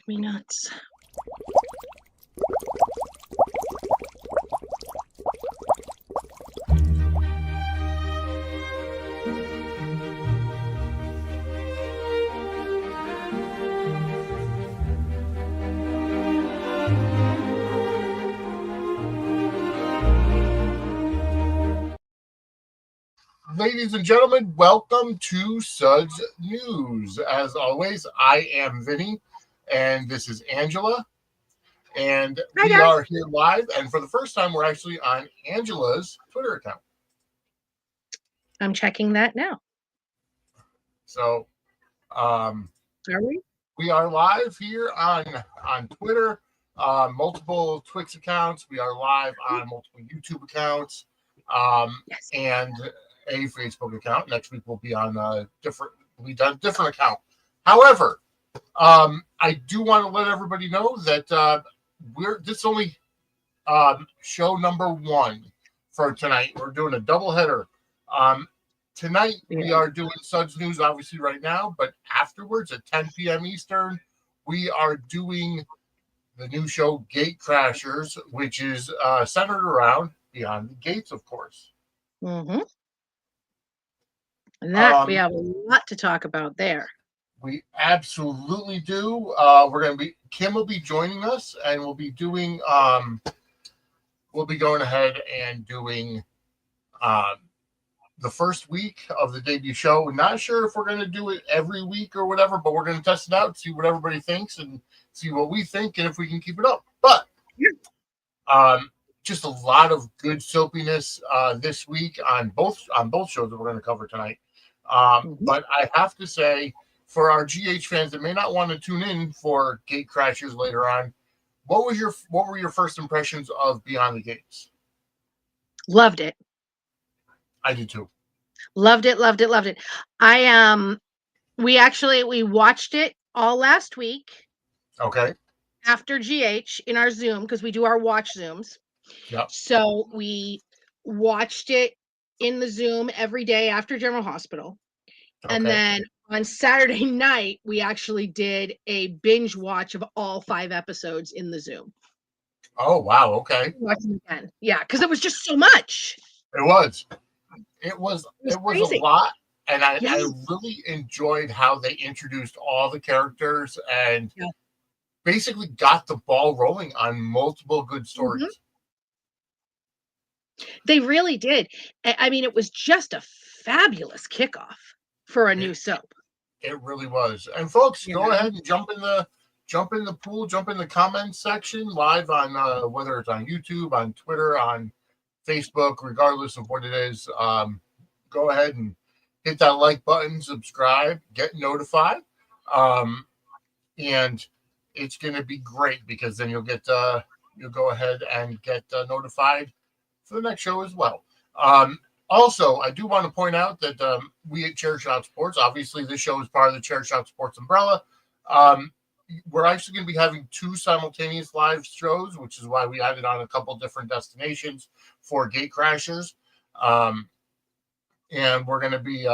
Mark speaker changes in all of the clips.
Speaker 1: me nuts.
Speaker 2: Ladies and gentlemen, welcome to Suds News. As always, I am Vinny, and this is Angela. And we are here live, and for the first time, we're actually on Angela's Twitter account.
Speaker 1: I'm checking that now.
Speaker 2: So,
Speaker 1: are we?
Speaker 2: We are live here on Twitter, multiple Twix accounts. We are live on multiple YouTube accounts, and a Facebook account. Next week we'll be on a different account. However, I do want to let everybody know that this is only show number 1 for tonight. We're doing a doubleheader. Tonight we are doing Suds News, obviously right now, but afterwards at 10 p.m. Eastern, we are doing the new show Gate Crashers, which is centered around Beyond the Gates, of course.
Speaker 1: Mm-hmm. And that we have a lot to talk about there.
Speaker 2: We absolutely do. Kim will be joining us, and we'll be doing we'll be going ahead and doing the first week of the debut show. Not sure if we're going to do it every week or whatever, but we're going to test it out, see what everybody thinks, and see what we think, and if we can keep it up. But just a lot of good soapiness this week on both shows that we're going to cover tonight. But I have to say, for our GH fans that may not want to tune in for Gate Crashers later on, what were your first impressions of Beyond the Gates?
Speaker 1: Loved it.
Speaker 2: I did too.
Speaker 1: Loved it. We watched it all last week.
Speaker 2: Okay.
Speaker 1: After GH in our Zoom, because we do our watch Zooms.
Speaker 2: Yep.
Speaker 1: So we watched it in the Zoom every day after General Hospital. Okay. And then on Saturday night, we actually did a binge watch of all 5 episodes in the Zoom.
Speaker 2: Oh, wow. Okay.
Speaker 1: Watching again. Yeah, because it was just so much.
Speaker 2: It was a lot. And I really enjoyed how they introduced all the characters and basically got the ball rolling on multiple good stories. Mm-hmm.
Speaker 1: They really did. I mean, it was just a fabulous kickoff for a new soap.
Speaker 2: It really was. And folks, go ahead and jump in the pool, jump in the comments section live on whether it's on YouTube, on Twitter, on Facebook, regardless of what it is. Go ahead and hit that like button, subscribe, get notified. And it's going to be great because then you'll go ahead and get notified for the next show as well. Also, I do want to point out that we at Chair Shot Sports, obviously this show is part of the Chair Shot Sports umbrella. We're actually going to be having 2 simultaneous live shows, which is why we added on a couple different destinations for Gate Crashers. And we're going to be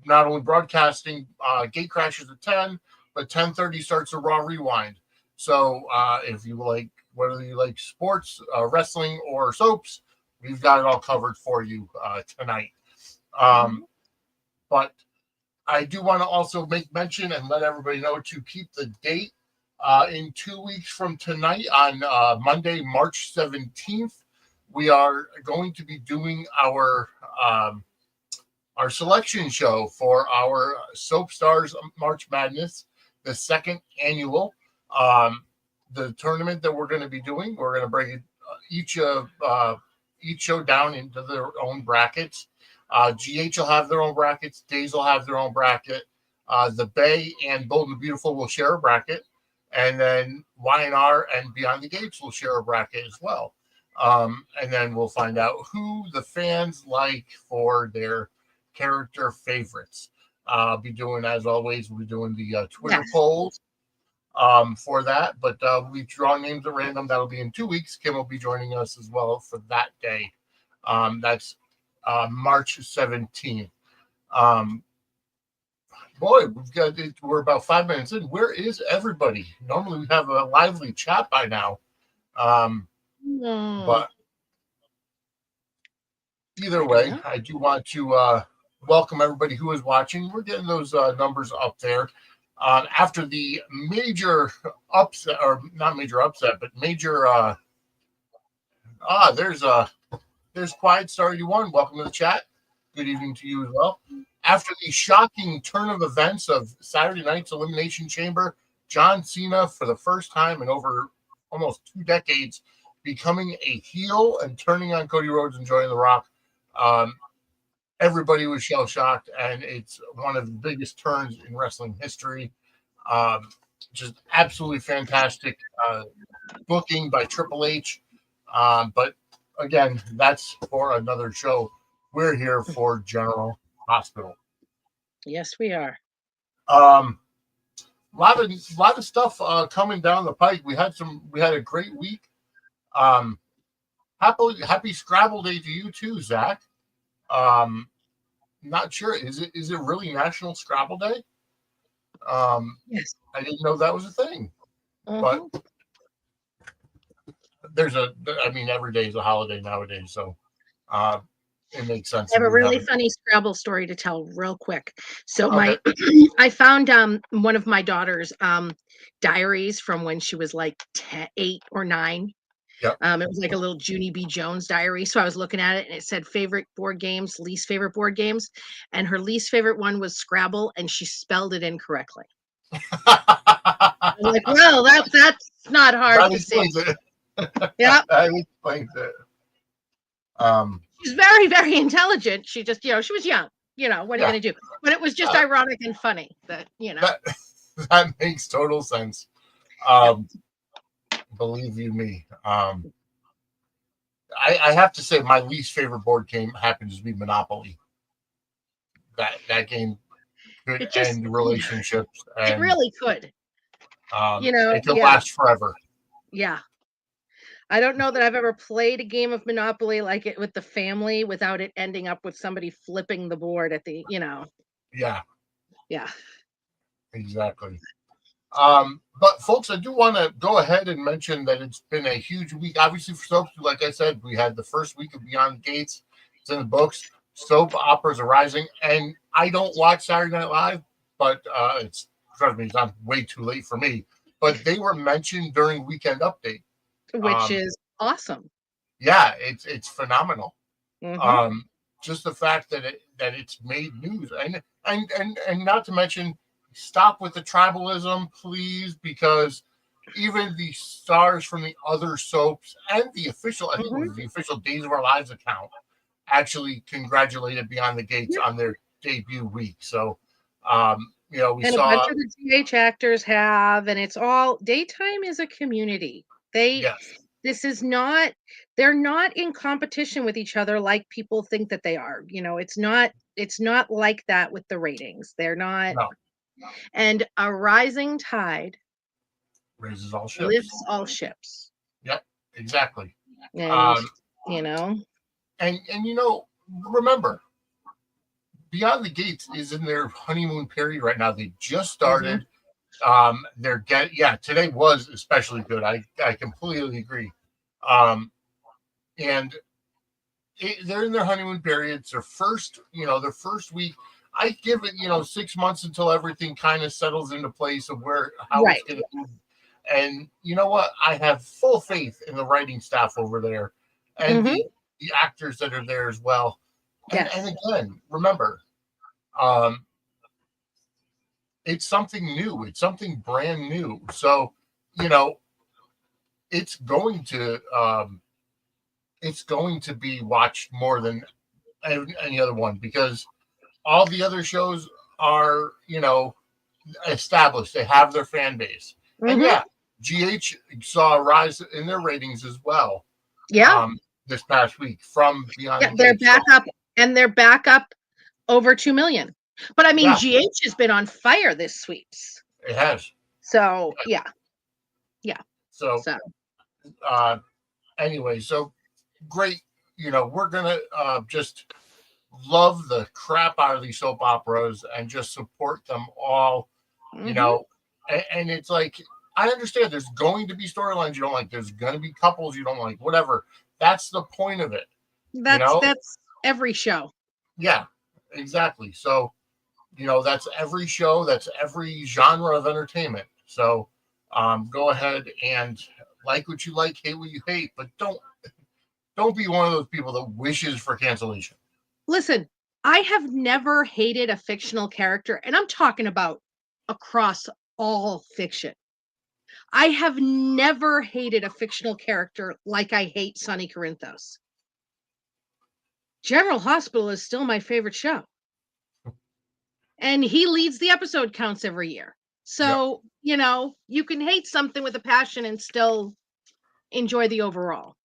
Speaker 2: not only broadcasting Gate Crashers at 10, but 10:30 starts a Raw Rewind. So if you like, whether you like sports, wrestling, or soaps, we've got it all covered for you tonight. But I do want to also make mention and let everybody know to keep the date in 2 weeks from tonight on Monday, March 17th. We are going to be doing our selection show for our Soap Stars March Madness, the 2nd annual. The tournament that we're going to be doing, we're going to break each show down into their own brackets. GH will have their own brackets. Days will have their own bracket. The Bay and Bold and Beautiful will share a bracket. And then Y&R and Beyond the Gates will share a bracket as well. And then we'll find out who the fans like for their character favorites. I'll be doing, as always, we'll be doing the Twitter polls for that. But we draw names at random. That'll be in 2 weeks. Kim will be joining us as well for that day. That's March 17th. boy, we're about 5 minutes in. Where is everybody? Normally we have a lively chat by now. But either way, I do want to welcome everybody who is watching. We're getting those numbers up there. After the major upset, or not major upset, but major there's Quiet Star 81. Welcome to the chat. Good evening to you as well. After the shocking turn of events of Saturday night's Elimination Chamber, John Cena, for the first time in over almost 2 decades, becoming a heel and turning on Cody Rhodes and joining The Rock. Everybody was shell-shocked, and it's one of the biggest turns in wrestling history. Just absolutely fantastic booking by Triple H. But again, that's for another show. We're here for General Hospital.
Speaker 1: Yes, we are.
Speaker 2: A lot of stuff coming down the pike. We had a great week. Happy Scrabble Day to you too, Zach. Not sure. Is it really National Scrabble Day?
Speaker 1: Yes.
Speaker 2: I didn't know that was a thing.
Speaker 1: Uh-huh.
Speaker 2: But every day is a holiday nowadays, so it makes sense.
Speaker 1: I have a really funny Scrabble story to tell real quick. So
Speaker 2: Okay.
Speaker 1: I found one of my daughter's diaries from when she was like 8 or 9.
Speaker 2: Yep.
Speaker 1: It was like a little Junie B. Jones diary. So I was looking at it and it said favorite board games, least favorite board games. And her least favorite one was Scrabble, and she spelled it incorrectly. I'm like, well, that's not hard to see. Yeah.
Speaker 2: That explains it.
Speaker 1: She's very, very intelligent. She just, she was young. What are you going to do? But it was just ironic and funny that.
Speaker 2: That makes total sense. Believe you me. I have to say my least favorite board game happens to be Monopoly. That game could end relationships. And,
Speaker 1: it really could.
Speaker 2: it could last forever.
Speaker 1: Yeah. I don't know that I've ever played a game of Monopoly like it with the family without it ending up with somebody flipping the board at the,
Speaker 2: Yeah.
Speaker 1: Yeah.
Speaker 2: Exactly. But folks, I do want to go ahead and mention that it's been a huge week. Obviously for soaps, like I said, we had the first week of Beyond Gates. It's in the books. Soap operas are rising. And I don't watch Saturday Night Live, but trust me, it's not way too late for me. But they were mentioned during Weekend Update.
Speaker 1: Which is awesome.
Speaker 2: Yeah, it's phenomenal.
Speaker 1: Mm-hmm.
Speaker 2: Just the fact that it's made news, and not to mention, stop with the tribalism, please, because even the stars from the other soaps and the official, I think it was the official Days of Our Lives account, actually congratulated Beyond the Gates on their debut week. So, we saw
Speaker 1: a bunch of the GH actors have, and it's all daytime is a community. This is not, they're not in competition with each other like people think that they are. It's not like that with the ratings. They're not.
Speaker 2: No.
Speaker 1: And a rising tide
Speaker 2: raises all ships.
Speaker 1: Lifts all ships.
Speaker 2: Yep, exactly.
Speaker 1: And
Speaker 2: remember, Beyond the Gates is in their honeymoon period right now. They just started. Today was especially good. I completely agree. And they're in their honeymoon period. It's their first week. I give it 6 months until everything kind of settles into place of how it's going to move. And you know what? I have full faith in the writing staff over there and the actors that are there as well. And again, remember, it's something new. It's something brand new. So, it's going to be watched more than any other one, because all the other shows are, established. They have their fan base. And GH saw a rise in their ratings as well.
Speaker 1: Yeah.
Speaker 2: This past week from Beyond.
Speaker 1: Yeah, they're back up, and they're back up over 2 million. But I mean, GH has been on fire this sweeps.
Speaker 2: It has.
Speaker 1: So yeah.
Speaker 2: So anyway, so great. We're gonna just love the crap out of these soap operas and just support them all, you know. And it's like, I understand there's going to be storylines you don't like. There's going to be couples you don't like, whatever. That's the point of it, you know?
Speaker 1: That's every show.
Speaker 2: Yeah, exactly. So, that's every show, that's every genre of entertainment. So, go ahead and like what you like, hate what you hate, but don't be one of those people that wishes for cancellation.
Speaker 1: Listen, I have never hated a fictional character, and I'm talking about across all fiction. I have never hated a fictional character like I hate Sonny Corinthos. General Hospital is still my favorite show. And he leads the episode counts every year. So, you can hate something with a passion and still enjoy the overall.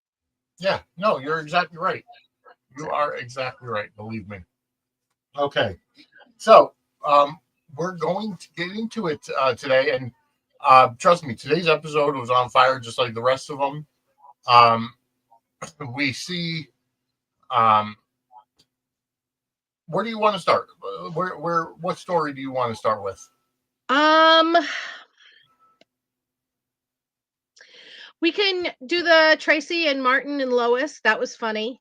Speaker 2: Yeah, no, you're exactly right. You are exactly right. Believe me. Okay. So, we're going to get into it today. And trust me, today's episode was on fire just like the rest of them. We see, where do you want to start? What story do you want to start with?
Speaker 1: We can do the Tracy and Martin and Lois. That was funny.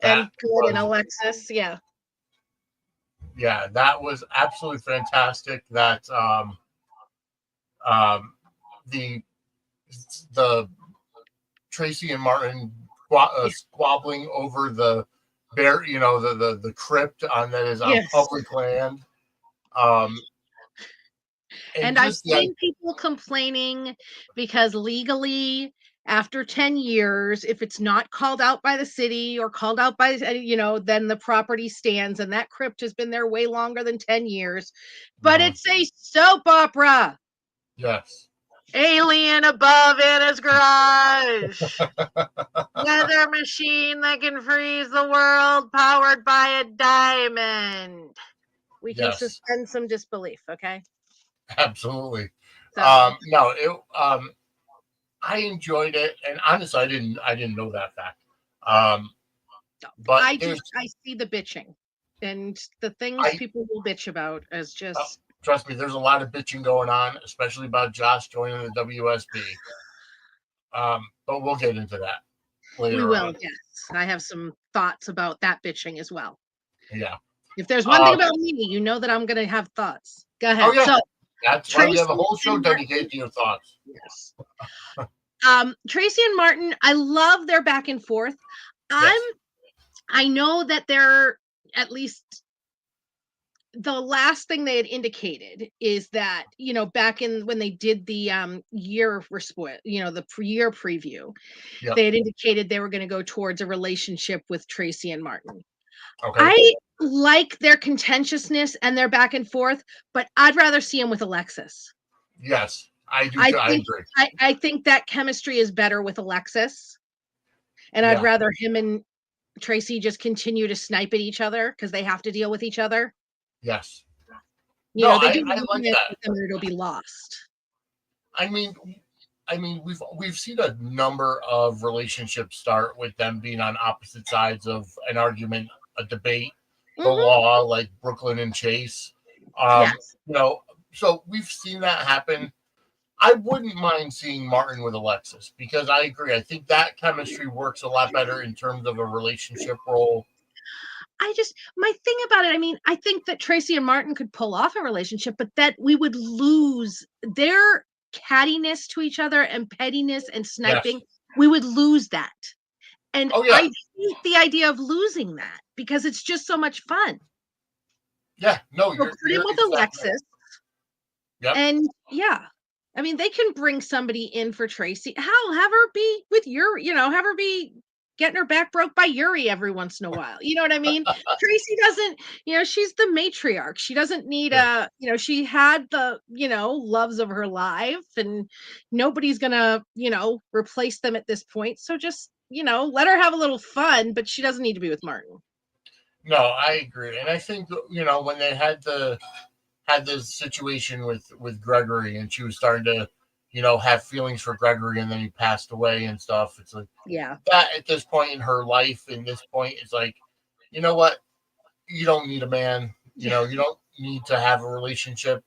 Speaker 1: And good, and Alexis. Yeah.
Speaker 2: Yeah, that was absolutely fantastic. That the Tracy and Martin squabbling over the bear, the crypt that is on public land.
Speaker 1: And I've seen people complaining because legally, after 10 years, if it's not called out by the city or called out by, then the property stands, and that crypt has been there way longer than 10 years. But it's a soap opera.
Speaker 2: Yes.
Speaker 1: Alien above Anna's garage. Weather machine that can freeze the world, powered by a diamond. We can suspend some disbelief, okay?
Speaker 2: Absolutely. So. No, I enjoyed it, and honestly, I didn't know that fact. But
Speaker 1: I see the bitching, and the things people will bitch about as just.
Speaker 2: Trust me, there's a lot of bitching going on, especially about Josh joining the WSB. But we'll get into that later.
Speaker 1: We will, yes. I have some thoughts about that bitching as well.
Speaker 2: Yeah.
Speaker 1: If there's one thing about me, you know that I'm going to have thoughts. Go ahead.
Speaker 2: Oh, yeah. So, that's why we have a whole show dedicated to your thoughts.
Speaker 1: Yes. Tracy and Martin, I love their back and forth. I know that they're, at least the last thing they had indicated is that, back in when they did the year split, the year preview, they had indicated they were going to go towards a relationship with Tracy and Martin. Okay. I like their contentiousness and their back and forth, but I'd rather see them with Alexis.
Speaker 2: Yes, I do. I agree.
Speaker 1: I think that chemistry is better with Alexis, and I'd rather him and Tracy just continue to snipe at each other because they have to deal with each other.
Speaker 2: Yes.
Speaker 1: They do
Speaker 2: I like that.
Speaker 1: Them, it'll be lost.
Speaker 2: I mean, we've seen a number of relationships start with them being on opposite sides of an argument, a debate, the law, like Brooklyn and Chase. So we've seen that happen. I wouldn't mind seeing Martin with Alexis because I agree. I think that chemistry works a lot better in terms of a relationship role.
Speaker 1: My thing about it, I think that Tracy and Martin could pull off a relationship, but that we would lose their cattiness to each other and pettiness and sniping. Yes. We would lose that. And I hate the idea of losing that because it's just so much fun.
Speaker 2: Yeah, no,
Speaker 1: you're put him with Alexis. Yep. And they can bring somebody in for Tracy. Hell, have her be with Yuri, have her be getting her back broke by Yuri every once in a while. You know what I mean? Tracy doesn't, she's the matriarch. She doesn't need she had the, loves of her life, and nobody's gonna, replace them at this point. So just, let her have a little fun, but she doesn't need to be with Martin.
Speaker 2: No, I agree. And I think, when they had this situation with Gregory, and she was starting to, have feelings for Gregory, and then he passed away and stuff. It's like, that at this point in her life, in this point, it's like, you know what? you don't need a man. You know, you don't need to have a relationship.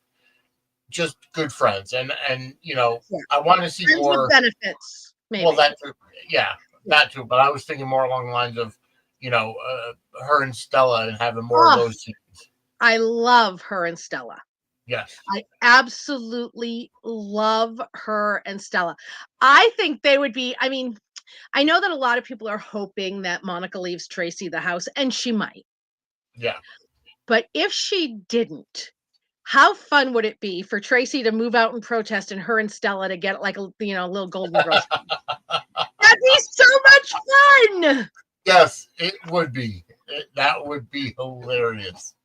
Speaker 2: Just good friends, and
Speaker 1: Yeah.
Speaker 2: I want to see
Speaker 1: Friends with
Speaker 2: more.
Speaker 1: benefits, maybe.
Speaker 2: Well, that too, yeah, that too. But I was thinking more along the lines of, her and Stella and having more of
Speaker 1: Oh,
Speaker 2: those scenes.
Speaker 1: I love her and Stella.
Speaker 2: Yes.
Speaker 1: I absolutely love her and Stella. I think they would be, I mean, I know that a lot of people are hoping that Monica leaves Tracy the house, and she might.
Speaker 2: Yeah.
Speaker 1: But if she didn't, how fun would it be for Tracy to move out and protest and her and Stella to get like a little Golden Girls? That'd be so much fun.
Speaker 2: Yes, it would be. That would be hilarious.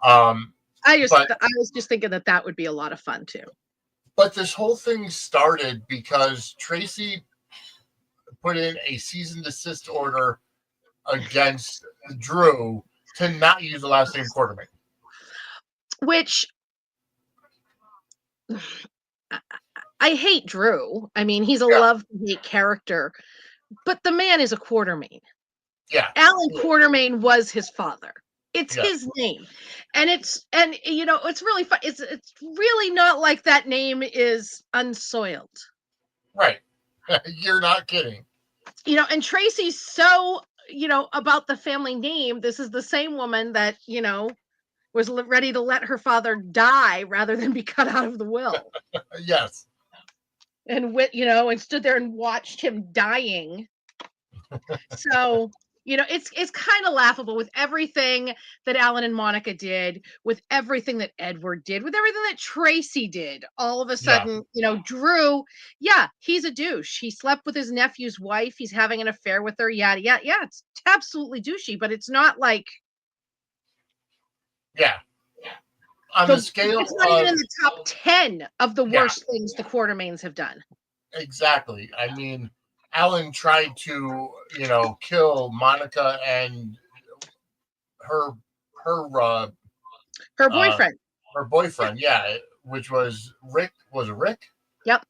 Speaker 2: Um,
Speaker 1: I
Speaker 2: but
Speaker 1: was just thinking that would be a lot of fun too.
Speaker 2: but this whole thing started because Tracy put in a cease and desist order against Drew to not use the last name Quartermain.
Speaker 1: Which I hate Drew. I mean, he's a
Speaker 2: Yeah.
Speaker 1: love-hate character, but the man is a Quartermain.
Speaker 2: Yeah.
Speaker 1: Alan Quartermain was his father. It's
Speaker 2: Yeah.
Speaker 1: his name. And it's really fun. It's really not like that name is unsoiled.
Speaker 2: Right. You're not kidding.
Speaker 1: And Tracy's so, about the family name. This is the same woman that, was ready to let her father die rather than be cut out of the will.
Speaker 2: Yes.
Speaker 1: And and stood there and watched him dying. So, it's kind of laughable with everything that Alan and Monica did, with everything that Edward did, with everything that Tracy did. All of a sudden, Drew, he's a douche. He slept with his nephew's wife. He's having an affair with her. Yeah. It's absolutely douchey, but it's not like.
Speaker 2: Yeah. On the scale
Speaker 1: it's not even in the top 10 of the worst things the Quartermains have done.
Speaker 2: Exactly. I mean, Alan tried to, kill Monica and her
Speaker 1: boyfriend.
Speaker 2: Her boyfriend, yeah, which was Rick. Was it Rick?
Speaker 1: Yep.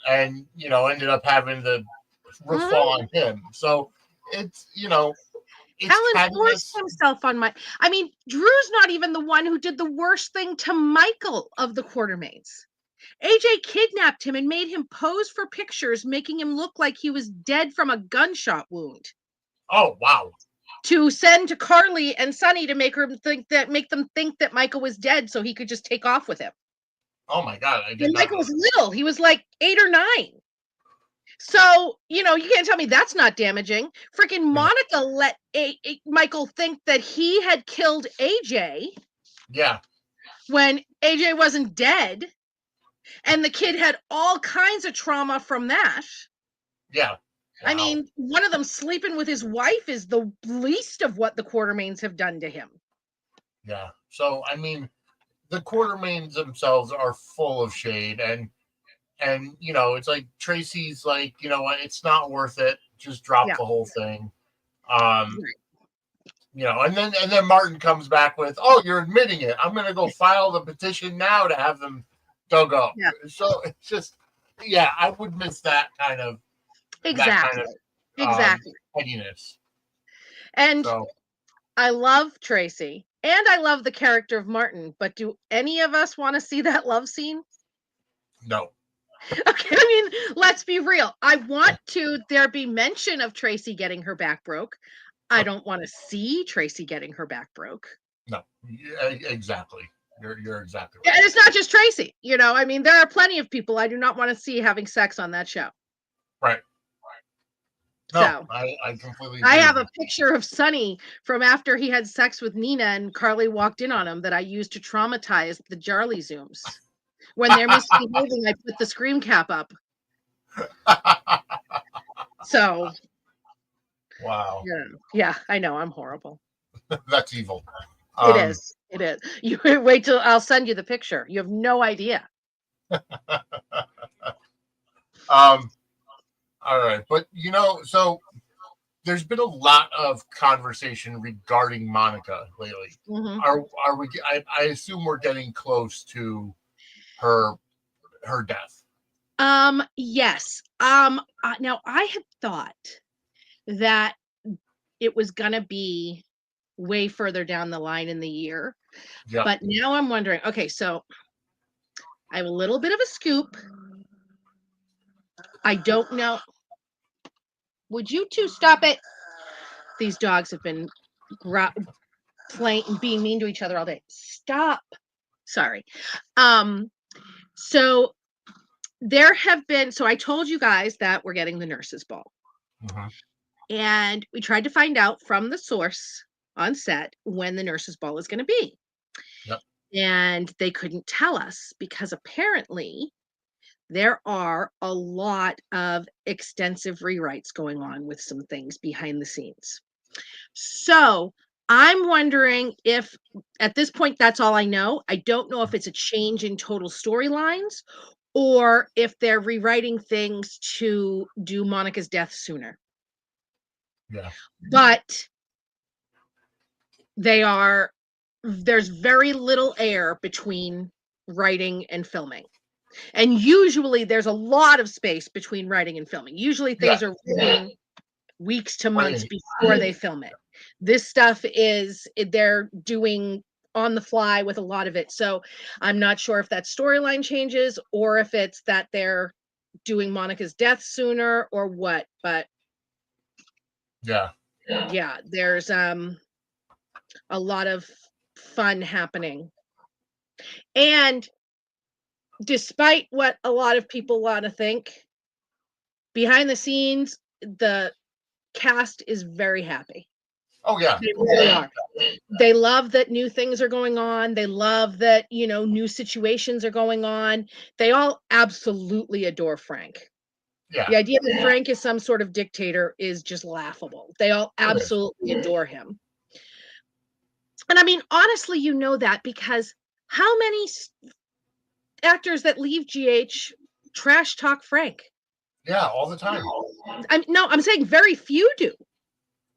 Speaker 2: And ended up having the roof fall on him. So it's
Speaker 1: Alan forced himself on Drew's not even the one who did the worst thing to Michael of the Quartermains. AJ kidnapped him and made him pose for pictures, making him look like he was dead from a gunshot wound.
Speaker 2: Oh, wow.
Speaker 1: To send to Carly and Sonny to make them think that Michael was dead so he could just take off with him.
Speaker 2: Oh my God.
Speaker 1: And Michael was little. He was like 8 or 9. So, you can't tell me that's not damaging. Freaking Monica let Michael think that he had killed AJ.
Speaker 2: Yeah.
Speaker 1: When AJ wasn't dead. And the kid had all kinds of trauma from that.
Speaker 2: Yeah. Wow.
Speaker 1: I mean, one of them sleeping with his wife is the least of what the Quartermains have done to him.
Speaker 2: Yeah. So, I mean, the Quartermains themselves are full of shade, and it's like Tracy's like, you know what, it's not worth it. Just drop the whole thing. And then Martin comes back with, "Oh, you're admitting it. I'm going to go file the petition now to have them dug up." Yeah. So it's just, I would miss that kind of pettiness.
Speaker 1: And I love Tracy and I love the character of Martin, but do any of us want to see that love scene?
Speaker 2: No.
Speaker 1: Okay, I mean, let's be real. I want there be mention of Tracy getting her back broke. I don't want to see Tracy getting her back broke.
Speaker 2: No, exactly. You're exactly
Speaker 1: right. And it's not just Tracy. I mean, there are plenty of people I do not want to see having sex on that show.
Speaker 2: Right. No, so, I completely agree.
Speaker 1: I have a picture of Sonny from after he had sex with Nina and Carly walked in on him that I used to traumatize the Jarly Zooms. When they're misbehaving, I put the scream cap up. So.
Speaker 2: Wow.
Speaker 1: Yeah, I know. I'm horrible.
Speaker 2: That's evil.
Speaker 1: It is. It is. You wait till I'll send you the picture. You have no idea.
Speaker 2: All right. But, so there's been a lot of conversation regarding Monica lately. Mm-hmm. Are we, I assume we're getting close to her death.
Speaker 1: Yes. Now I had thought that it was going to be way further down the line in the year.
Speaker 2: Yeah.
Speaker 1: But now I'm wondering, okay, so I have a little bit of a scoop. I don't know. Would you two stop it? These dogs have been playing, being mean to each other all day. Stop. Sorry. So there have been, so I told you guys that we're getting the nurses ball. And we tried to find out from the source on set when the nurses ball is going to be.
Speaker 2: Yep.
Speaker 1: And they couldn't tell us because apparently there are a lot of extensive rewrites going on with some things behind the scenes. So I'm wondering if at this point, that's all I know. I don't know if it's a change in total storylines or if they're rewriting things to do Monica's death sooner.
Speaker 2: Yeah.
Speaker 1: But there's very little air between writing and filming. And usually there's a lot of space between writing and filming. Usually things are written weeks to months before they film it. This stuff they're doing on the fly with a lot of it. So I'm not sure if that storyline changes or if it's that they're doing Monica's death sooner or what, but yeah, there's a lot of fun happening. And despite what a lot of people want to think, behind the scenes, the cast is very happy.
Speaker 2: Oh, yeah.
Speaker 1: They really are. They love that new things are going on. They love that, new situations are going on. They all absolutely adore Frank.
Speaker 2: Yeah.
Speaker 1: The idea that Frank is some sort of dictator is just laughable. They all absolutely adore him. And I mean, honestly, that because how many actors that leave GH trash talk Frank?
Speaker 2: Yeah, all the time.
Speaker 1: I'm saying very few do.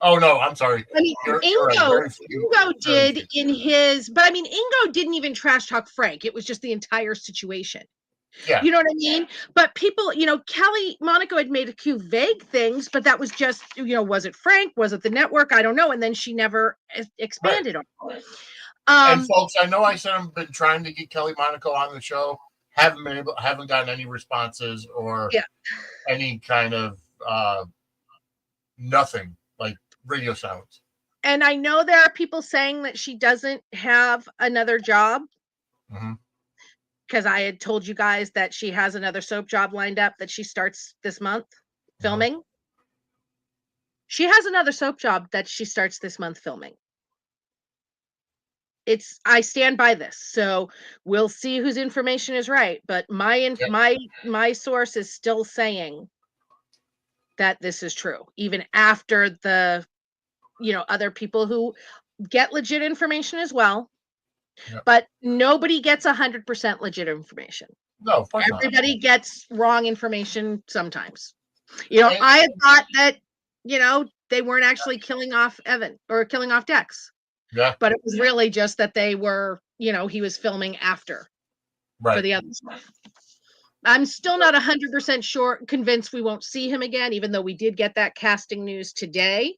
Speaker 2: Oh, no, I'm sorry.
Speaker 1: I mean, Ingo did in his, but I mean, Ingo didn't even trash talk Frank. It was just the entire situation.
Speaker 2: Yeah.
Speaker 1: You know what I mean? But people, Monica had made a few vague things, but that was just, was it Frank? Was it the network? I don't know. And then she never expanded on it.
Speaker 2: And folks, I know I said I've been trying to get Kelly Monaco on the show. Haven't gotten any responses or any kind of nothing, like radio silence.
Speaker 1: And I know there are people saying that she doesn't have another job. Because I had told you guys that she has another soap job lined up that she starts this month filming. She has another soap job that she starts this month filming. I stand by this. So we'll see whose information is right. But my source is still saying that this is true, even after the, other people who get legit information as well. But nobody gets 100% legit information.
Speaker 2: No,
Speaker 1: everybody gets wrong information sometimes. I had thought that, they weren't actually killing off Evan or killing off Dex.
Speaker 2: Yeah.
Speaker 1: But it was really just that they were, he was filming after for the other stuff. I'm still not 100% convinced we won't see him again, even though we did get that casting news today.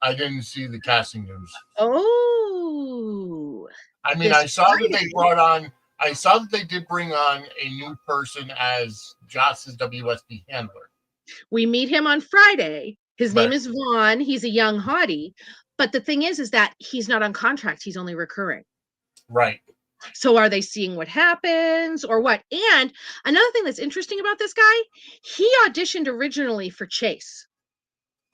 Speaker 2: I didn't see the casting news.
Speaker 1: Oh.
Speaker 2: I mean, I saw that they did bring on a new person as Joss's WSB handler.
Speaker 1: We meet him on Friday. His name is Vaughn. He's a young hottie. But the thing is that he's not on contract. He's only recurring.
Speaker 2: Right.
Speaker 1: So are they seeing what happens or what? And another thing that's interesting about this guy, he auditioned originally for Chase.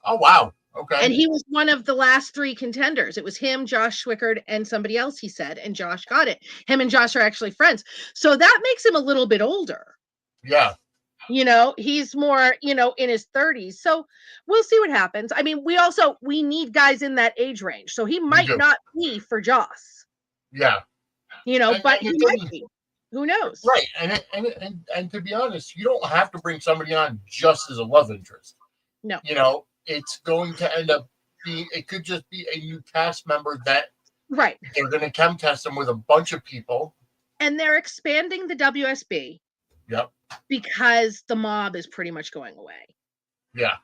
Speaker 2: Oh, wow. Okay.
Speaker 1: And he was one of the last 3 contenders. It was him, Josh Schwickard, and somebody else, he said, and Josh got it. Him and Josh are actually friends. So that makes him a little bit older.
Speaker 2: Yeah.
Speaker 1: He's more, in his 30s. So we'll see what happens. I mean, we need guys in that age range. So he might not be for Joss.
Speaker 2: Yeah.
Speaker 1: But he might be. Who knows?
Speaker 2: Right. And to be honest, you don't have to bring somebody on just as a love interest.
Speaker 1: No.
Speaker 2: It's going to end up being, it could just be a new cast member that they're going to chem test them with a bunch of people.
Speaker 1: And they're expanding the WSB.
Speaker 2: Yep.
Speaker 1: Because the mob is pretty much going away.
Speaker 2: Yeah.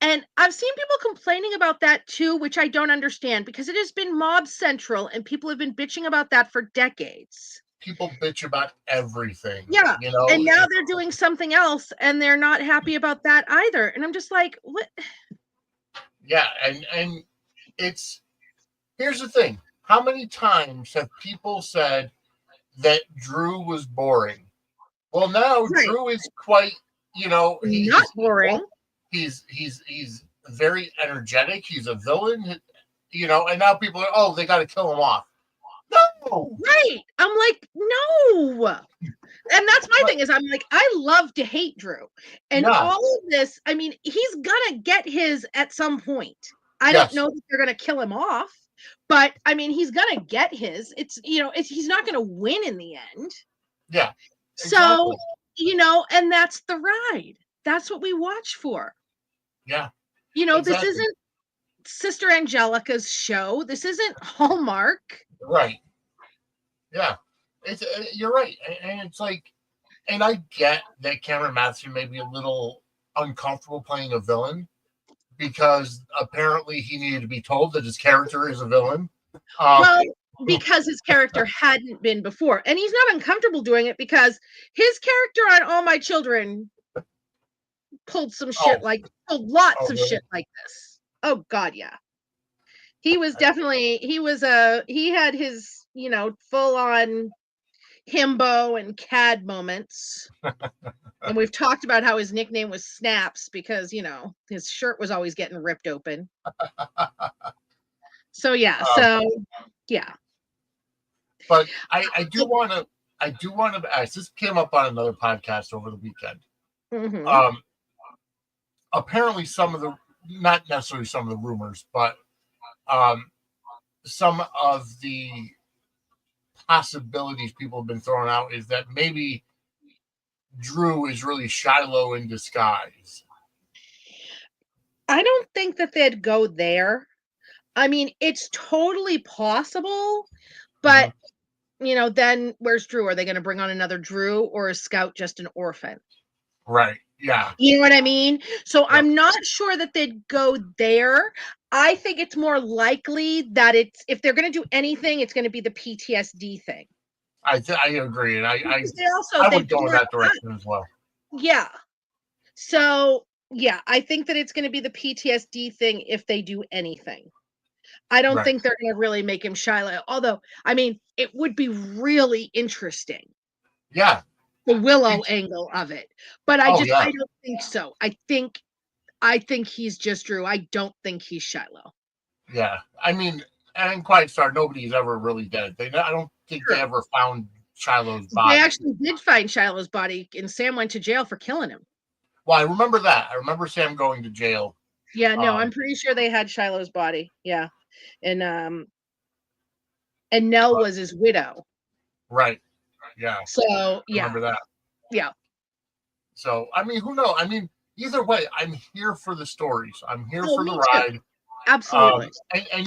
Speaker 1: And I've seen people complaining about that too, which I don't understand because it has been mob central and people have been bitching about that for decades.
Speaker 2: People bitch about everything,
Speaker 1: Yeah.
Speaker 2: you know.
Speaker 1: And now they're doing something else and they're not happy about that either. And I'm just like, what?
Speaker 2: Yeah, and it's here's the thing. How many times have people said that Drew was boring? Well, now
Speaker 1: Right.
Speaker 2: Drew is quite, you know,
Speaker 1: Not boring.
Speaker 2: he's very energetic. He's a villain, you know, and now people are, oh, they got to kill him off. No,
Speaker 1: Right. I'm like, no. And that's my
Speaker 2: but
Speaker 1: thing is I'm like, I love to hate Drew. And
Speaker 2: yeah,
Speaker 1: all of this, I mean, he's gonna get his at some point. I don't
Speaker 2: yes,
Speaker 1: know that they're gonna kill him off, but I mean, he's gonna get his. It's he's not gonna win in the end.
Speaker 2: yeah,
Speaker 1: So,
Speaker 2: exactly,
Speaker 1: and that's the ride. That's what we watch for.
Speaker 2: yeah,
Speaker 1: This
Speaker 2: exactly,
Speaker 1: isn't Sister Angelica's show. This isn't Hallmark.
Speaker 2: right, yeah. It's you're right, and it's like, and I get that Cameron Matheson may be a little uncomfortable playing a villain because apparently he needed to be told that his character is a villain. Um,
Speaker 1: Well, because his character hadn't been before. And he's not uncomfortable doing it because his character on All My Children pulled
Speaker 2: oh,
Speaker 1: pulled lots
Speaker 2: oh,
Speaker 1: of
Speaker 2: really?
Speaker 1: shit like this. Oh God, yeah. He was definitely he had his, full on himbo and cad moments. And we've talked about how his nickname was Snaps because, his shirt was always getting ripped open. So yeah,
Speaker 2: Um,
Speaker 1: yeah.
Speaker 2: but I do want to ask. This came up on another podcast over the weekend.
Speaker 1: Mhm.
Speaker 2: Um, apparently, some of the not necessarily some of the rumors, but um, some of the possibilities people have been throwing out is that maybe Drew is really Shiloh in disguise.
Speaker 1: I don't think that they'd go there. I mean, it's totally possible,
Speaker 2: Mhm.
Speaker 1: but then where's Drew? Are they going to bring on another Drew or is Scout just an orphan?
Speaker 2: Right? Yeah.
Speaker 1: You know what I mean? So
Speaker 2: Yep.
Speaker 1: I'm not sure that they'd go there. I think it's more likely that if they're going to do anything, it's going to be the PTSD thing.
Speaker 2: I agree, and
Speaker 1: Because
Speaker 2: I
Speaker 1: they
Speaker 2: would go in
Speaker 1: brought
Speaker 2: that direction as well.
Speaker 1: yeah. So yeah, I think that it's going to be the PTSD thing if they do anything. I don't
Speaker 2: Right.
Speaker 1: think they're gonna really make him Shiloh, although, I mean, it would be really interesting,
Speaker 2: Yeah.
Speaker 1: the Willow
Speaker 2: It's,
Speaker 1: angle of it, but
Speaker 2: oh
Speaker 1: I
Speaker 2: yeah.
Speaker 1: don't think so. I think he's just Drew. I don't think he's Shiloh.
Speaker 2: Yeah. I mean, and Quiet Star, nobody's ever really dead. I don't think they
Speaker 1: True.
Speaker 2: ever found Shiloh's
Speaker 1: They
Speaker 2: body.
Speaker 1: actually did find Shiloh's body, and Sam went to jail for killing him.
Speaker 2: Well, I remember that. I remember Sam going to jail.
Speaker 1: Yeah, no, I'm
Speaker 2: Um,
Speaker 1: pretty sure they had Shiloh's body. Yeah. And Nell
Speaker 2: but
Speaker 1: was his widow.
Speaker 2: right. Yeah. I
Speaker 1: So, yeah.
Speaker 2: remember that.
Speaker 1: Yeah.
Speaker 2: So I mean, who knows? I mean, either way, I'm here for the stories. I'm here
Speaker 1: Oh,
Speaker 2: for the
Speaker 1: me too.
Speaker 2: ride.
Speaker 1: Absolutely.
Speaker 2: And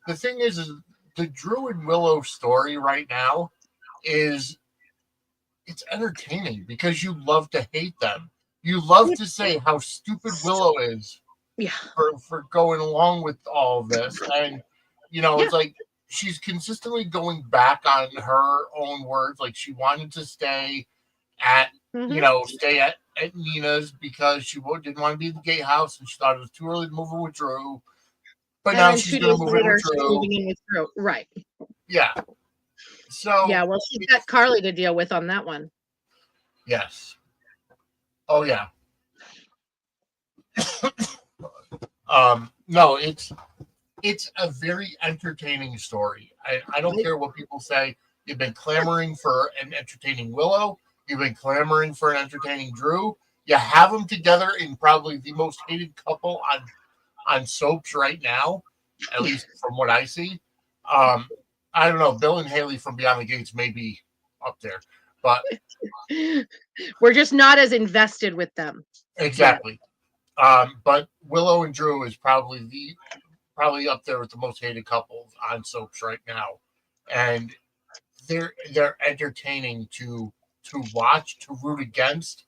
Speaker 2: the thing is the Drew and Willow story right now is it's entertaining because you love to hate them. You love to say how stupid Willow is
Speaker 1: Yeah.
Speaker 2: for going along with all of this. And
Speaker 1: Yeah.
Speaker 2: it's like she's consistently going back on her own words. Like she wanted to stay at
Speaker 1: Mhm.
Speaker 2: stay at Nina's because she didn't want to be in the gatehouse and she thought it was too early to move in with Drew. But
Speaker 1: And
Speaker 2: now
Speaker 1: then
Speaker 2: she's
Speaker 1: 2
Speaker 2: going
Speaker 1: days
Speaker 2: to move in with
Speaker 1: later, she's
Speaker 2: Drew.
Speaker 1: moving in with Drew. Right.
Speaker 2: Yeah.
Speaker 1: Yeah,
Speaker 2: So
Speaker 1: well, she's got Carly to deal with on that one.
Speaker 2: yes. Oh yeah. No, it's a very entertaining story. I don't care what people say. You've been clamoring for an entertaining Willow. You've been clamoring for an entertaining Drew. You have them together in probably the most hated couple on soaps right now, at least from what I see. I don't know. Bill and Haley from Beyond the Gates may be up there, but
Speaker 1: We're just not as invested with them yet.
Speaker 2: exactly. But Willow and Drew is probably up there with the most hated couples on soaps right now, and they're entertaining to watch, to root against.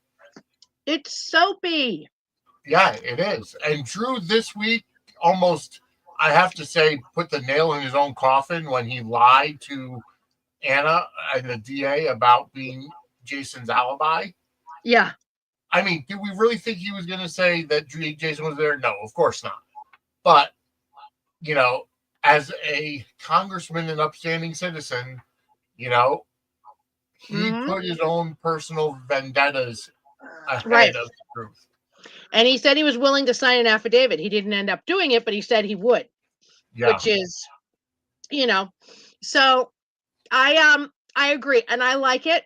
Speaker 1: It's soapy.
Speaker 2: Yeah, it is. And Drew this week almost, I have to say, put the nail in his own coffin when he lied to Anna and the DA about being Jason's alibi.
Speaker 1: Yeah.
Speaker 2: I mean, did we really think he was going to say that Jason was there? No, of course not. But, you know, as a congressman and upstanding citizen, you know, he put his own personal vendettas ahead of the truth.
Speaker 1: And he said he was willing to sign an affidavit. He didn't end up doing it, but he said he would. Yeah. Which is, you know, so I agree, and I like it.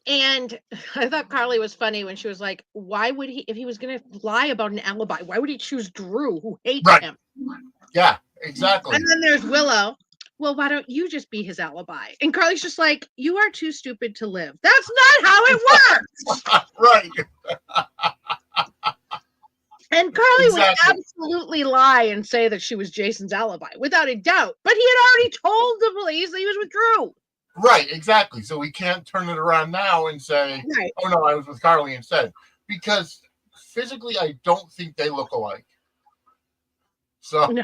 Speaker 1: And I thought Carly was funny when she was like, why would he, if he was going to lie about an alibi, why would he choose Drew, who hates him?
Speaker 2: Yeah, exactly.
Speaker 1: And then there's Willow. Well, why don't you just be his alibi? And Carly's just like, you are too stupid to live. That's not how it works.
Speaker 2: Right.
Speaker 1: And Carly would absolutely lie and say that she was Jason's alibi, without a doubt. But he had already told the police that he was with Drew.
Speaker 2: Right, exactly. So we can't turn it around now and say, oh, no, I was with Carly instead. Because physically, I don't think they look alike. So, no.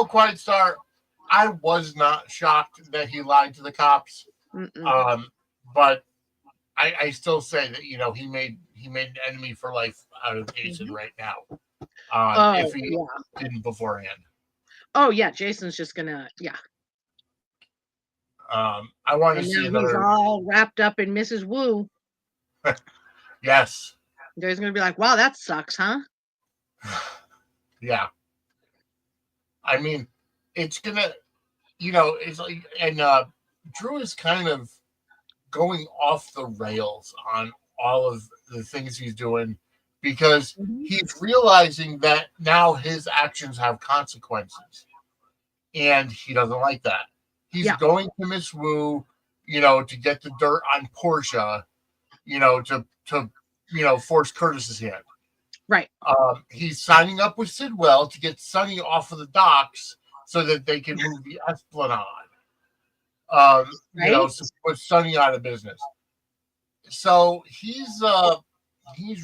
Speaker 2: Quiet Star, I was not shocked that he lied to the cops. But I still say that, he made an enemy for life out of Jason right now. If he didn't beforehand.
Speaker 1: Oh yeah, Jason's just gonna
Speaker 2: I want to see another.
Speaker 1: He's all wrapped up in Mrs. Wu.
Speaker 2: Yes.
Speaker 1: He's gonna be like, "Wow, that sucks, huh?"
Speaker 2: Yeah. I mean, it's gonna, it's like, and Drew is kind of going off the rails on all of the things he's doing because he's realizing that now his actions have consequences. And he doesn't like that. He's going to Miss Wu, to get the dirt on Portia, to force Curtis's hand.
Speaker 1: Right.
Speaker 2: He's signing up with Sidwell to get Sonny off of the docks so that they can move the Esplanade. To put Sonny out of business. So he's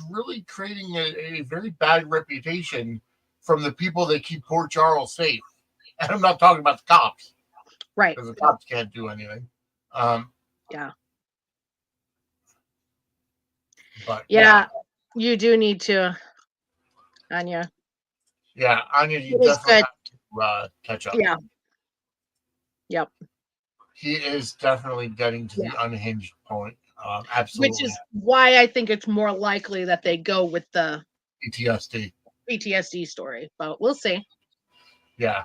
Speaker 2: really creating a very bad reputation from the people that keep Port Charles safe. And I'm not talking about the cops.
Speaker 1: Right.
Speaker 2: Because the cops can't do anything.
Speaker 1: Yeah.
Speaker 2: But
Speaker 1: you do need to, Anya.
Speaker 2: Yeah, Anya, you definitely have to catch up.
Speaker 1: Yeah. Yep.
Speaker 2: He is definitely getting to the unhinged point. Absolutely.
Speaker 1: Which is why I think it's more likely that they go with the PTSD story. But we'll see.
Speaker 2: Yeah.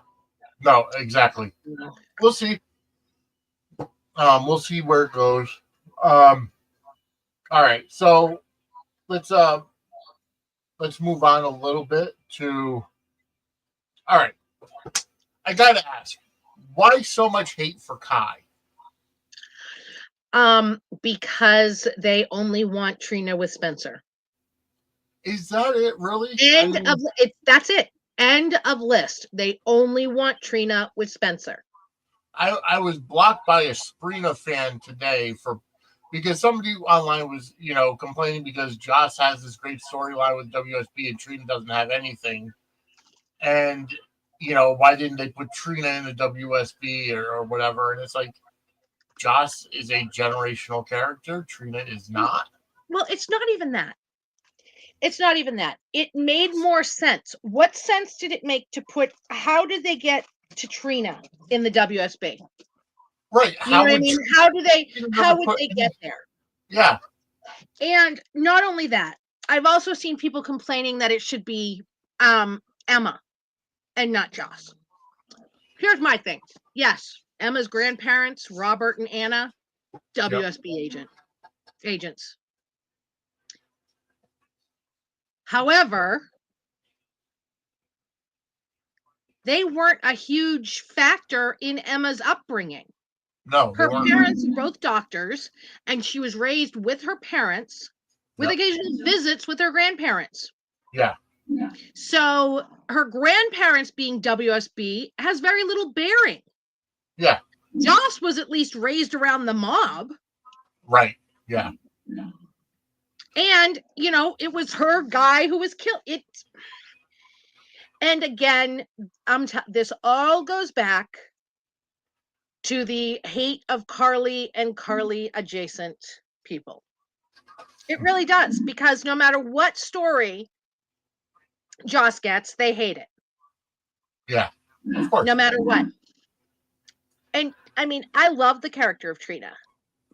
Speaker 2: No, exactly.
Speaker 1: No.
Speaker 2: We'll see. We'll see where it goes. All right. So let's move on a little bit to. All right. I gotta ask, why so much hate for Kai?
Speaker 1: Because they only want Trina with Spencer.
Speaker 2: Is that it, really?
Speaker 1: That's it. End of list. They only want Trina with Spencer.
Speaker 2: I was blocked by a Sprina fan today because somebody online was, complaining because Joss has this great storyline with WSB and Trina doesn't have anything. And, why didn't they put Trina in the WSB or whatever? And it's like, Joss is a generational character. Trina is not.
Speaker 1: Well, it's not even that. It's not even that. It made more sense. What sense did it make to put, how did they get to Trina in the WSB?
Speaker 2: Right.
Speaker 1: How would they get there?
Speaker 2: Yeah.
Speaker 1: And not only that, I've also seen people complaining that it should be Emma and not Joss. Here's my thing. Yes, Emma's grandparents, Robert and Anna, WSB agents. However, they weren't a huge factor in Emma's upbringing.
Speaker 2: No,
Speaker 1: her parents are both doctors, and she was raised with her parents, with occasional visits with her grandparents.
Speaker 2: Yeah.
Speaker 1: So her grandparents being WSB has very little bearing.
Speaker 2: Yeah.
Speaker 1: Joss was at least raised around the mob.
Speaker 2: Right. Yeah.
Speaker 1: And, it was her guy who was killed. And again, this all goes back to the hate of Carly and Carly adjacent people. It really does, because no matter what story Joss gets, they hate it.
Speaker 2: Yeah, of course.
Speaker 1: No matter what. And I mean, I love the character of Trina,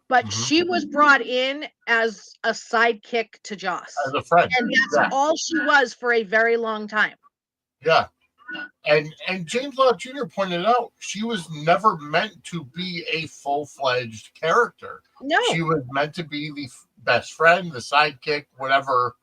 Speaker 1: but she was brought in as a sidekick to Joss.
Speaker 2: As a friend.
Speaker 1: And that's all she was for a very long time.
Speaker 2: Yeah. And James Lott Jr. pointed out she was never meant to be a full-fledged character.
Speaker 1: No.
Speaker 2: She was meant to be the best friend, the sidekick, whatever.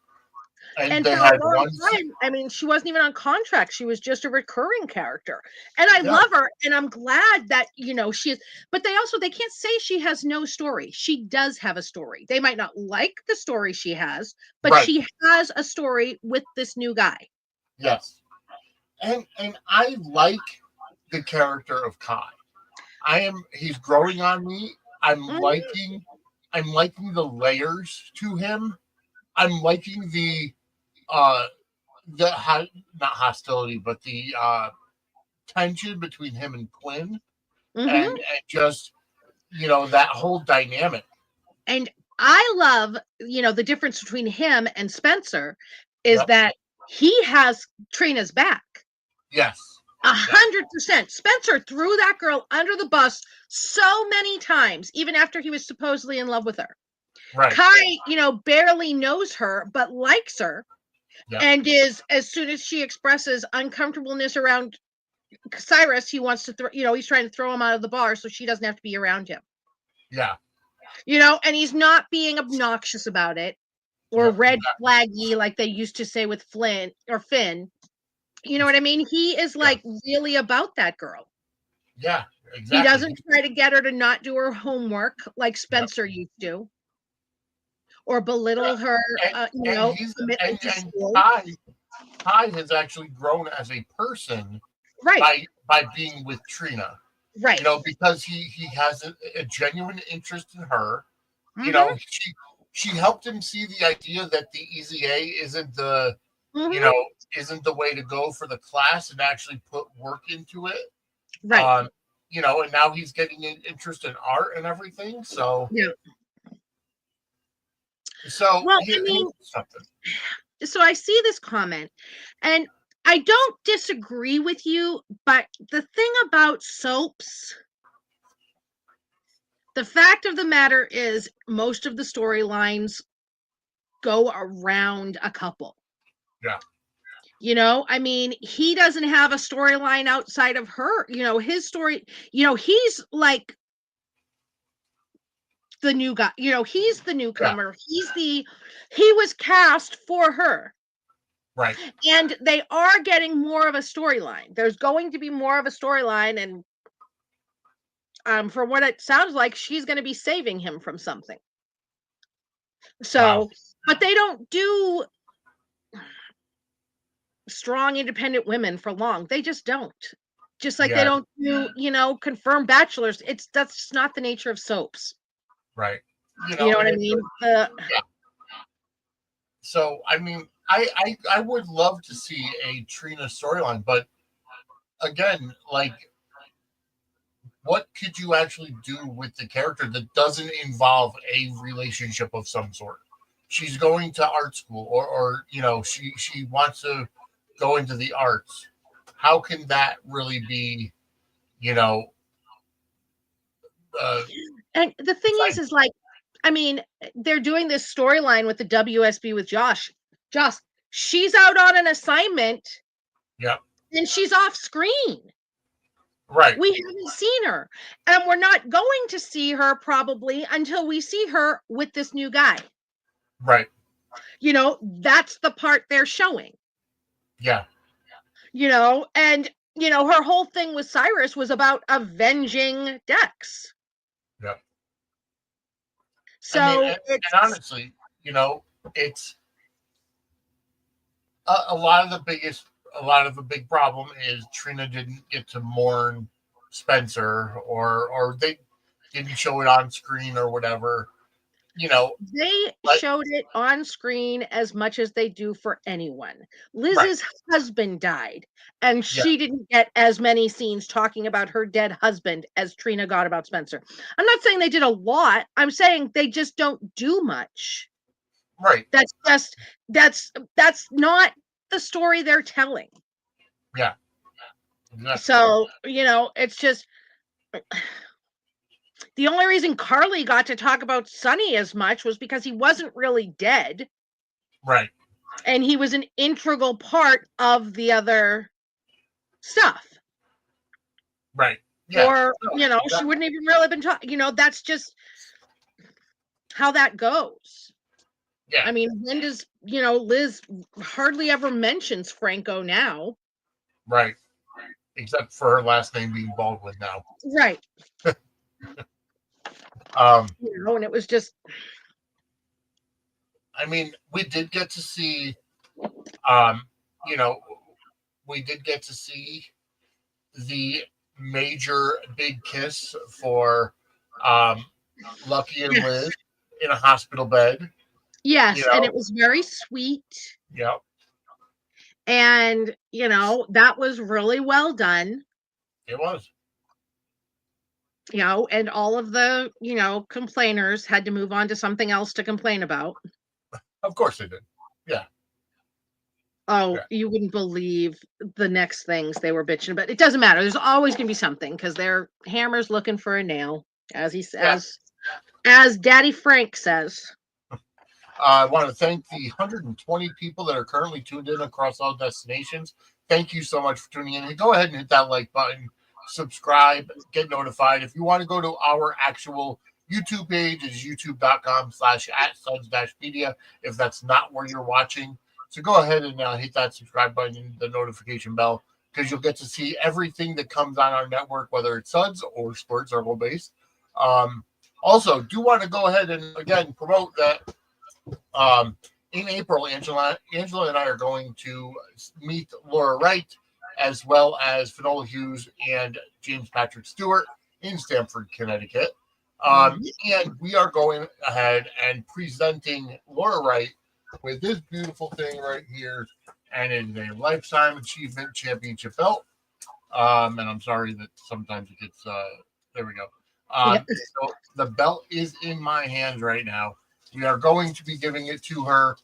Speaker 1: And they had one time, I mean, she wasn't even on contract. She was just a recurring character. And I love her, and I'm glad that, she is. But they can't say she has no story. She does have a story. They might not like the story she has, but she has a story with this new guy.
Speaker 2: Yes. And I like the character of Kai. He's growing on me. I'm liking the layers to him. I'm liking the not hostility, but the tension between him and Quinn, and just that whole dynamic.
Speaker 1: And I love the difference between him and Spencer is that he has Trina's back.
Speaker 2: Yes.
Speaker 1: 100%. Spencer threw that girl under the bus so many times, even after he was supposedly in love with her.
Speaker 2: Right.
Speaker 1: Kai, barely knows her, but likes her. Yep. And as soon as she expresses uncomfortableness around Cyrus, he wants to he's trying to throw him out of the bar so she doesn't have to be around him.
Speaker 2: Yeah.
Speaker 1: And he's not being obnoxious about it or red flaggy like they used to say with Flynn or Finn. You know what I mean? He is really about that girl.
Speaker 2: Yeah, exactly.
Speaker 1: He doesn't try to get her to not do her homework like Spencer used to, or belittle her. Commitment to school.
Speaker 2: Kai has actually grown as a person,
Speaker 1: right?
Speaker 2: By being with Trina,
Speaker 1: right?
Speaker 2: Because he has a genuine interest in her. She helped him see the idea that the easy A isn't the isn't the way to go for the class, and actually put work into it.
Speaker 1: Right.
Speaker 2: And now he's getting an interest in art and everything. So
Speaker 1: yeah.
Speaker 2: So
Speaker 1: something. So I see this comment, and I don't disagree with you, but the thing about soaps, the fact of the matter is most of the storylines go around a couple.
Speaker 2: Yeah.
Speaker 1: I mean, he doesn't have a storyline outside of her. His story, he's like the new guy. He's the newcomer. Yeah. He was cast for her.
Speaker 2: Right.
Speaker 1: And they are getting more of a storyline. There's going to be more of a storyline, and from what it sounds like, she's going to be saving him from something. So, but they don't do strong, independent women for long. They just don't. Just like they don't do, confirmed bachelors. That's just not the nature of soaps.
Speaker 2: Right.
Speaker 1: You know what I mean?
Speaker 2: So, I mean, I would love to see a Trina storyline, but again, like, what could you actually do with the character that doesn't involve a relationship of some sort? She's going to art school, or she wants to go into the arts. How can that really be,
Speaker 1: and the thing is like, I mean, they're doing this storyline with the WSB with Josh. She's out on an assignment.
Speaker 2: Yeah.
Speaker 1: And she's off screen.
Speaker 2: Right.
Speaker 1: We haven't seen her. And we're not going to see her probably until we see her with this new guy.
Speaker 2: Right.
Speaker 1: That's the part they're showing.
Speaker 2: Yeah.
Speaker 1: And her whole thing with Cyrus was about avenging Dex.
Speaker 2: Yeah.
Speaker 1: So,
Speaker 2: and honestly, it's a lot of the big problem is Trina didn't get to mourn Spencer, or they didn't show it on screen or whatever.
Speaker 1: They
Speaker 2: but
Speaker 1: showed it on screen as much as they do for anyone.
Speaker 2: right.
Speaker 1: Liz's husband died, and
Speaker 2: Yeah.
Speaker 1: she didn't get as many scenes talking about her dead husband as Trina got about Spencer. I'm not saying they did a lot. I'm saying they just don't do much.
Speaker 2: Right.
Speaker 1: That's just that's not the story they're telling.
Speaker 2: Yeah. Exactly.
Speaker 1: So, it's just the only reason Carly got to talk about Sonny as much was because he wasn't really dead.
Speaker 2: Right.
Speaker 1: And he was an integral part of the other stuff.
Speaker 2: Right. Yeah.
Speaker 1: Or,
Speaker 2: No,
Speaker 1: she
Speaker 2: exactly.
Speaker 1: wouldn't even really been talking, that's just how that goes.
Speaker 2: Yeah.
Speaker 1: I mean, when does, Liz hardly ever mentions Franco now.
Speaker 2: Right. Except for her last name being Baldwin now.
Speaker 1: Right.
Speaker 2: Um,
Speaker 1: And it was just,
Speaker 2: I mean, we did get to see, um, you know, we did get to see the major big kiss for um, Lucky and
Speaker 1: yes.
Speaker 2: Liz in a hospital bed. You
Speaker 1: Yes. And
Speaker 2: know,
Speaker 1: it was very sweet.
Speaker 2: yeah,
Speaker 1: And, that was really well done.
Speaker 2: it was.
Speaker 1: And all of the, complainers had to move on to something else to complain about.
Speaker 2: Of course they did. Yeah,
Speaker 1: Oh,
Speaker 2: yeah,
Speaker 1: you wouldn't believe the next things they were bitching about. It doesn't matter. There's always going to be something because they're Hammer's looking for a nail, as he
Speaker 2: yeah.
Speaker 1: says, as Daddy Frank says.
Speaker 2: I want to thank the 120 people that are currently tuned in across all destinations. Thank you so much for tuning in. And go ahead and hit that like button, subscribe, get notified. If you want to go to our actual YouTube page, it's youtube.com/@suds-media if that's not where you're watching. So go ahead and hit that subscribe button and the notification bell because you'll get to see everything that comes on our network, whether it's Suds or Squirt Circle based. Also, do want to go ahead and, again, promote that in April, Angela and I are going to meet Laura Wright as well as Finola Hughes and James Patrick Stewart in Stamford, Connecticut. And we are going ahead and presenting Laura Wright with this beautiful thing right here. And it is a Lifetime Achievement Championship belt. And I'm sorry that sometimes it gets, there we go.
Speaker 1: Yep.
Speaker 2: So the belt is in my hands right now. We are going to be giving it to her.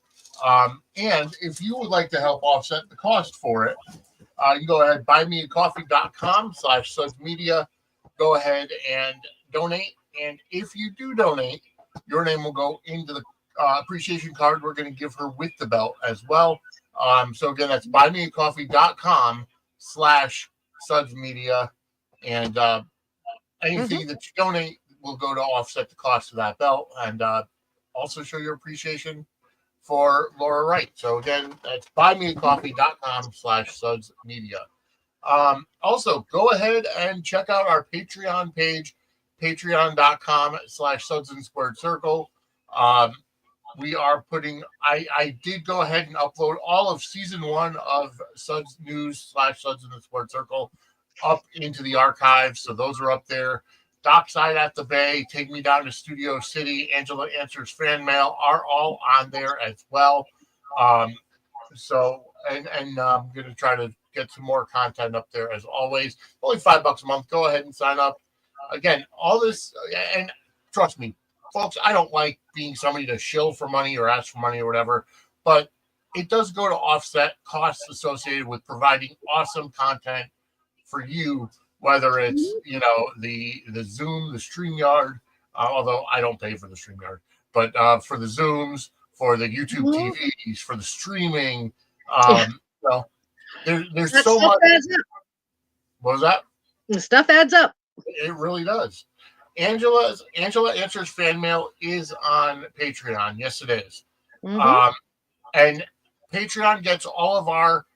Speaker 2: And if you would like to help offset the cost for it, you can go ahead, buymeacoffee.com/Suds Media. Go ahead and donate. And if you do donate, your name will go into the appreciation card we're going to give her with the belt as well. So again, that's buymeacoffee.com/Suds Media. And anything that you donate will go to offset the cost of that belt. And also show your appreciation for Laura Wright. So again, that's buymeacoffee.com/Suds Media. Also, go ahead and check out our Patreon page, patreon.com/Suds and Squared Circle. We are putting, I did go ahead and upload all of season 1 of Suds News/Suds and the Squared Circle up into the archives. So those are up there. Dockside at the Bay, Take Me Down to Studio City, Angela Answers Fan Mail are all on there as well. So I'm going to try to get some more content up there as always. Only $5 a month. Go ahead and sign up. Again, all this, and trust me, folks, I don't like being somebody to shill for money or ask for money or whatever, but it does go to offset costs associated with providing awesome content for you, whether it's the Zoom, the StreamYard, although I don't pay for the StreamYard, but for the Zooms, for the YouTube TVs, for the streaming, well, there's
Speaker 1: That
Speaker 2: so
Speaker 1: stuff
Speaker 2: much.
Speaker 1: adds up.
Speaker 2: What was that?
Speaker 1: The stuff adds up.
Speaker 2: It really does. Angela Answers Fan Mail is on Patreon. Yes, it is. And Patreon gets all of our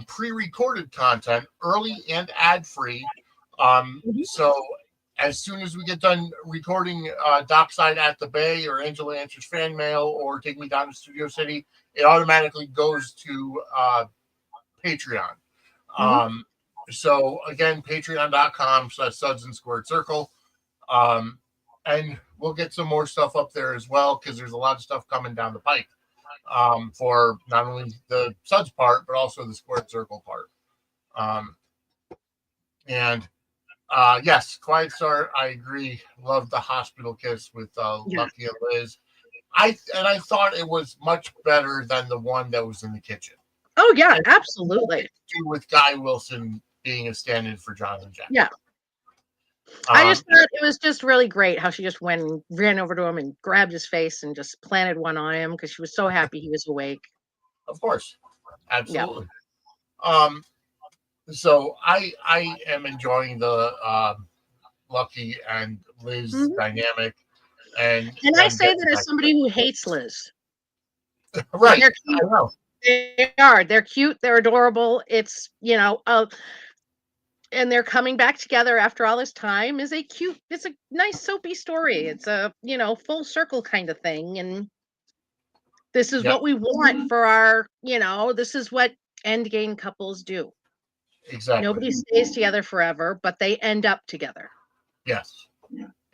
Speaker 2: pre-recorded content early and ad-free. So as soon as we get done recording Dockside at the Bay or Angela Answers Fan Mail or Take Me Down to Studio City, it automatically goes to Patreon. So again, patreon.com/Suds and Squared Circle. And we'll get some more stuff up there as well, because there's a lot of stuff coming down the pike for not only the Suds part, but also the Squared Circle part. And yes, Quiet Start, I agree. Love the hospital kiss with Lucky and Liz. I thought it was much better than the one that was in the kitchen.
Speaker 1: Oh yeah, absolutely.
Speaker 2: With Guy Wilson being a stand-in for Jonathan Jackson.
Speaker 1: Yeah. I just thought it was just really great how she just went and ran over to him and grabbed his face and just planted one on him because she was so happy he was awake.
Speaker 2: Of course. Absolutely. Yeah. So I am enjoying the Lucky and Liz dynamic. And
Speaker 1: I say that as somebody who hates Liz.
Speaker 2: Right. I know.
Speaker 1: They are. They're cute. They're adorable. It's, and they're coming back together after all this time it's a nice soapy story. It's a, full circle kind of thing. And this is what we want for our, this is what endgame couples do.
Speaker 2: Exactly.
Speaker 1: Nobody stays together forever, but they end up together.
Speaker 2: Yes.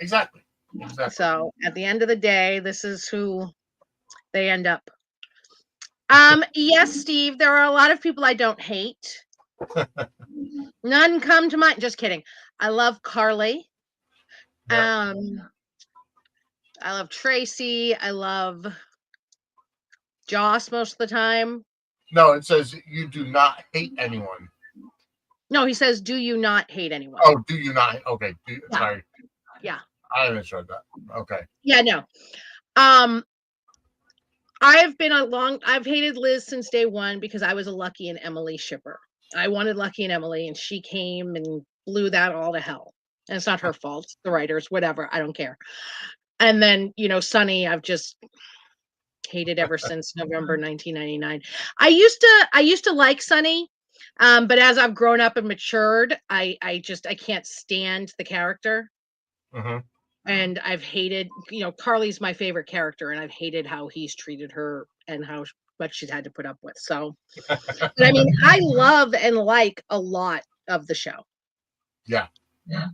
Speaker 2: Exactly.
Speaker 1: So at the end of the day, this is who they end up. Yes, Steve, there are a lot of people I don't hate. None come to mind. Just kidding. I love Carly. Yeah. I love Tracy. I love Joss most of the time.
Speaker 2: No, it says you do not hate anyone.
Speaker 1: No, he says, do you not hate anyone?
Speaker 2: Oh, do you not? Okay.
Speaker 1: Yeah.
Speaker 2: Sorry.
Speaker 1: Yeah.
Speaker 2: I haven't heard that. Okay.
Speaker 1: Yeah, no. I've hated Liz since day one because I was a Lucky and Emily shipper. I wanted Lucky and Emily, and she came and blew that all to hell. And it's not her fault. It's the writers, whatever. I don't care. And then, Sunny, I've just hated ever since November 1999. I used to like Sunny, but as I've grown up and matured, I can't stand the character.
Speaker 2: Mm-hmm.
Speaker 1: And I've hated, Carly's my favorite character, and I've hated how he's treated her and how much she's had to put up with. So, but I mean, I love and like a lot of the show.
Speaker 2: Yeah. Yeah.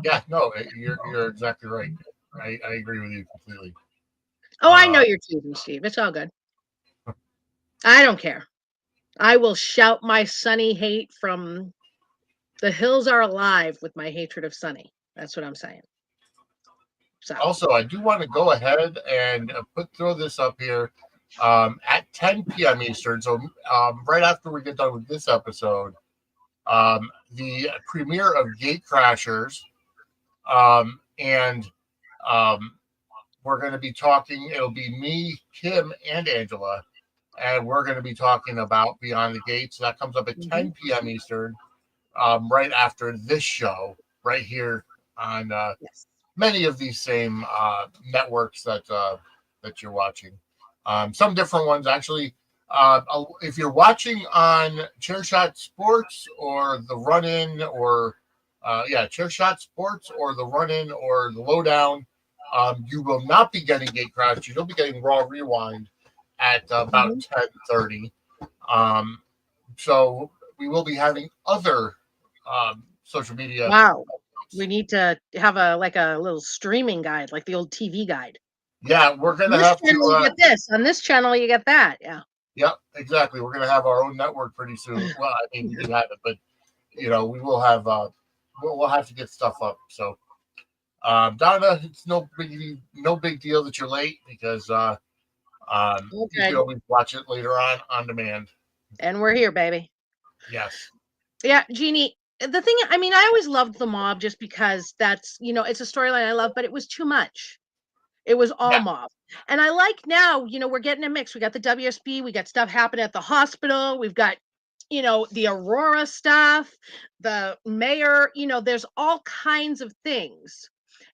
Speaker 2: Yeah, no, you're exactly right. I agree with you completely.
Speaker 1: Oh, I know you're teasing, Steve. It's all good. I don't care. I will shout my Sunny hate from the hills are alive with my hatred of Sunny. That's what I'm saying. So.
Speaker 2: Also, I do want to go ahead and throw this up here at 10 p.m. Eastern. So right after we get done with this episode, the premiere of Gate Crashers, and we're going to be talking. It'll be me, Kim, and Angela, and we're going to be talking about Beyond the Gates. That comes up at 10 p.m. Eastern, right after this show, right here on many of these same networks that you're watching. Some different ones, actually. If you're watching on Chairshot Sports or the Run-In, or Chairshot Sports or the Run-In or the Lowdown, you will not be getting Gate Crash. You'll be getting Raw Rewind at about 10:30. So we will be having other social media.
Speaker 1: Wow. We need to have a little streaming guide, like the old TV guide.
Speaker 2: Yeah, we're gonna have to.
Speaker 1: You get this on this channel. You get that. Yeah.
Speaker 2: Yep, exactly. We're gonna have our own network pretty soon. Well, I mean, we do have it, but we will have. We'll have to get stuff up. So, Donna, it's no big deal that you're late, because you can always watch it later on demand.
Speaker 1: And we're here, baby.
Speaker 2: Yes.
Speaker 1: Yeah, Jeannie. The thing, I mean, I always loved The Mob just because that's, it's a storyline I love, but it was too much. It was all mob. And I like now, we're getting a mix. We got the WSB, we got stuff happening at the hospital. We've got, the Aurora stuff, the mayor, there's all kinds of things.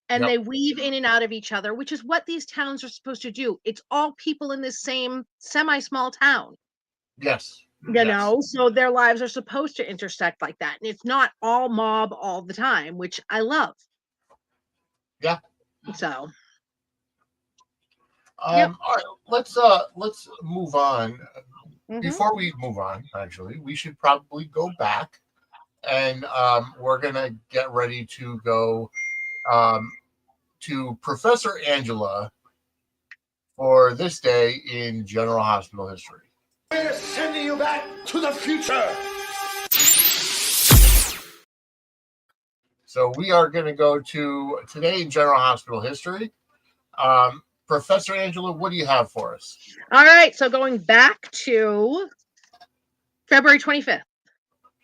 Speaker 1: And they weave in and out of each other, which is what these towns are supposed to do. It's all people in this same semi-small town.
Speaker 2: Yes.
Speaker 1: So their lives are supposed to intersect like that, and it's not all mob all the time, which I love.
Speaker 2: Yeah.
Speaker 1: So
Speaker 2: all right, let's move on. Before we move on, actually, we should probably go back, and we're gonna get ready to go to Professor Angela for this day in General Hospital history.
Speaker 3: We're sending you back to the future.
Speaker 2: So we are going to go to today in General Hospital history. Professor Angela, what do you have for us?
Speaker 1: All right. So going back to February 25th,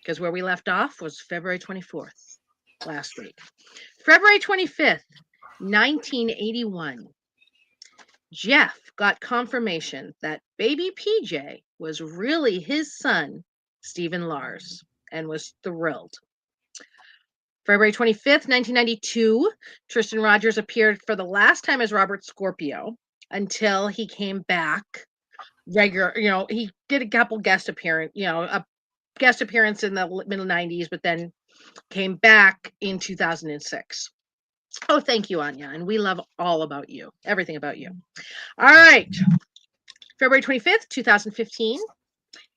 Speaker 1: because where we left off was February 24th last week. February 25th, 1981. Jeff got confirmation that baby PJ was really his son, Stephen Lars, and was thrilled. February 25th, 1992, Tristan Rogers appeared for the last time as Robert Scorpio until he came back regular. He did a couple guest appearance, a guest appearance in the middle 90s, but then came back in 2006. Oh, thank you, Anya. And we love all about you, everything about you. All right. February 25th, 2015.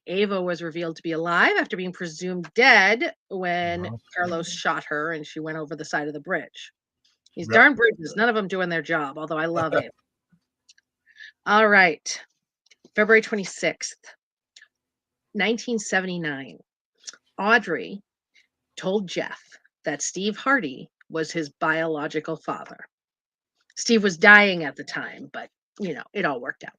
Speaker 1: Ava was revealed to be alive after being presumed dead when Carlos shot her and she went over the side of the bridge. These darn bridges, none of them doing their job, although I love Ava. All right. February 26th, 1979. Audrey told Jeff that Steve Hardy was his biological father. Steve was dying at the time, but, it all worked out.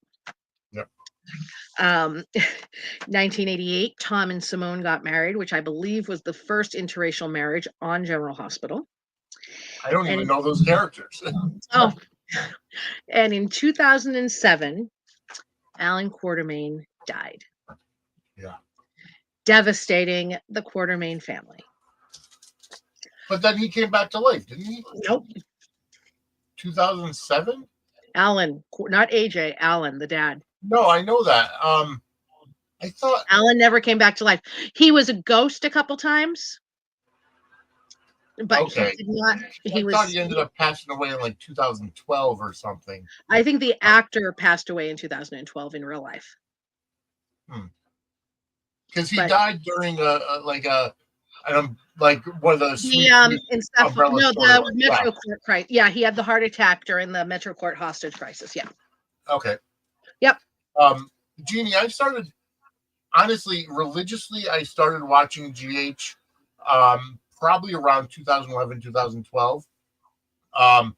Speaker 1: 1988, Tom and Simone got married, which I believe was the first interracial marriage on General Hospital.
Speaker 2: I don't even know those characters.
Speaker 1: Oh, and in 2007, Alan Quartermain died.
Speaker 2: Yeah.
Speaker 1: Devastating the Quartermain family.
Speaker 2: But then he came back to life, didn't he?
Speaker 1: Nope.
Speaker 2: 2007?
Speaker 1: Alan, not AJ, Alan, the dad.
Speaker 2: No, I know that. I thought
Speaker 1: Alan never came back to life. He was a ghost a couple times, but he did not.
Speaker 2: I thought he ended up passing away in like 2012 or something.
Speaker 1: I think the actor passed away in 2012 in real life.
Speaker 2: Because he died during like one of those
Speaker 1: the Metro Court crisis. Yeah, he had the heart attack during the Metro Court hostage crisis. Yeah.
Speaker 2: Okay.
Speaker 1: Yep.
Speaker 2: Jeannie, I started honestly religiously. I started watching GH probably around 2011, 2012. I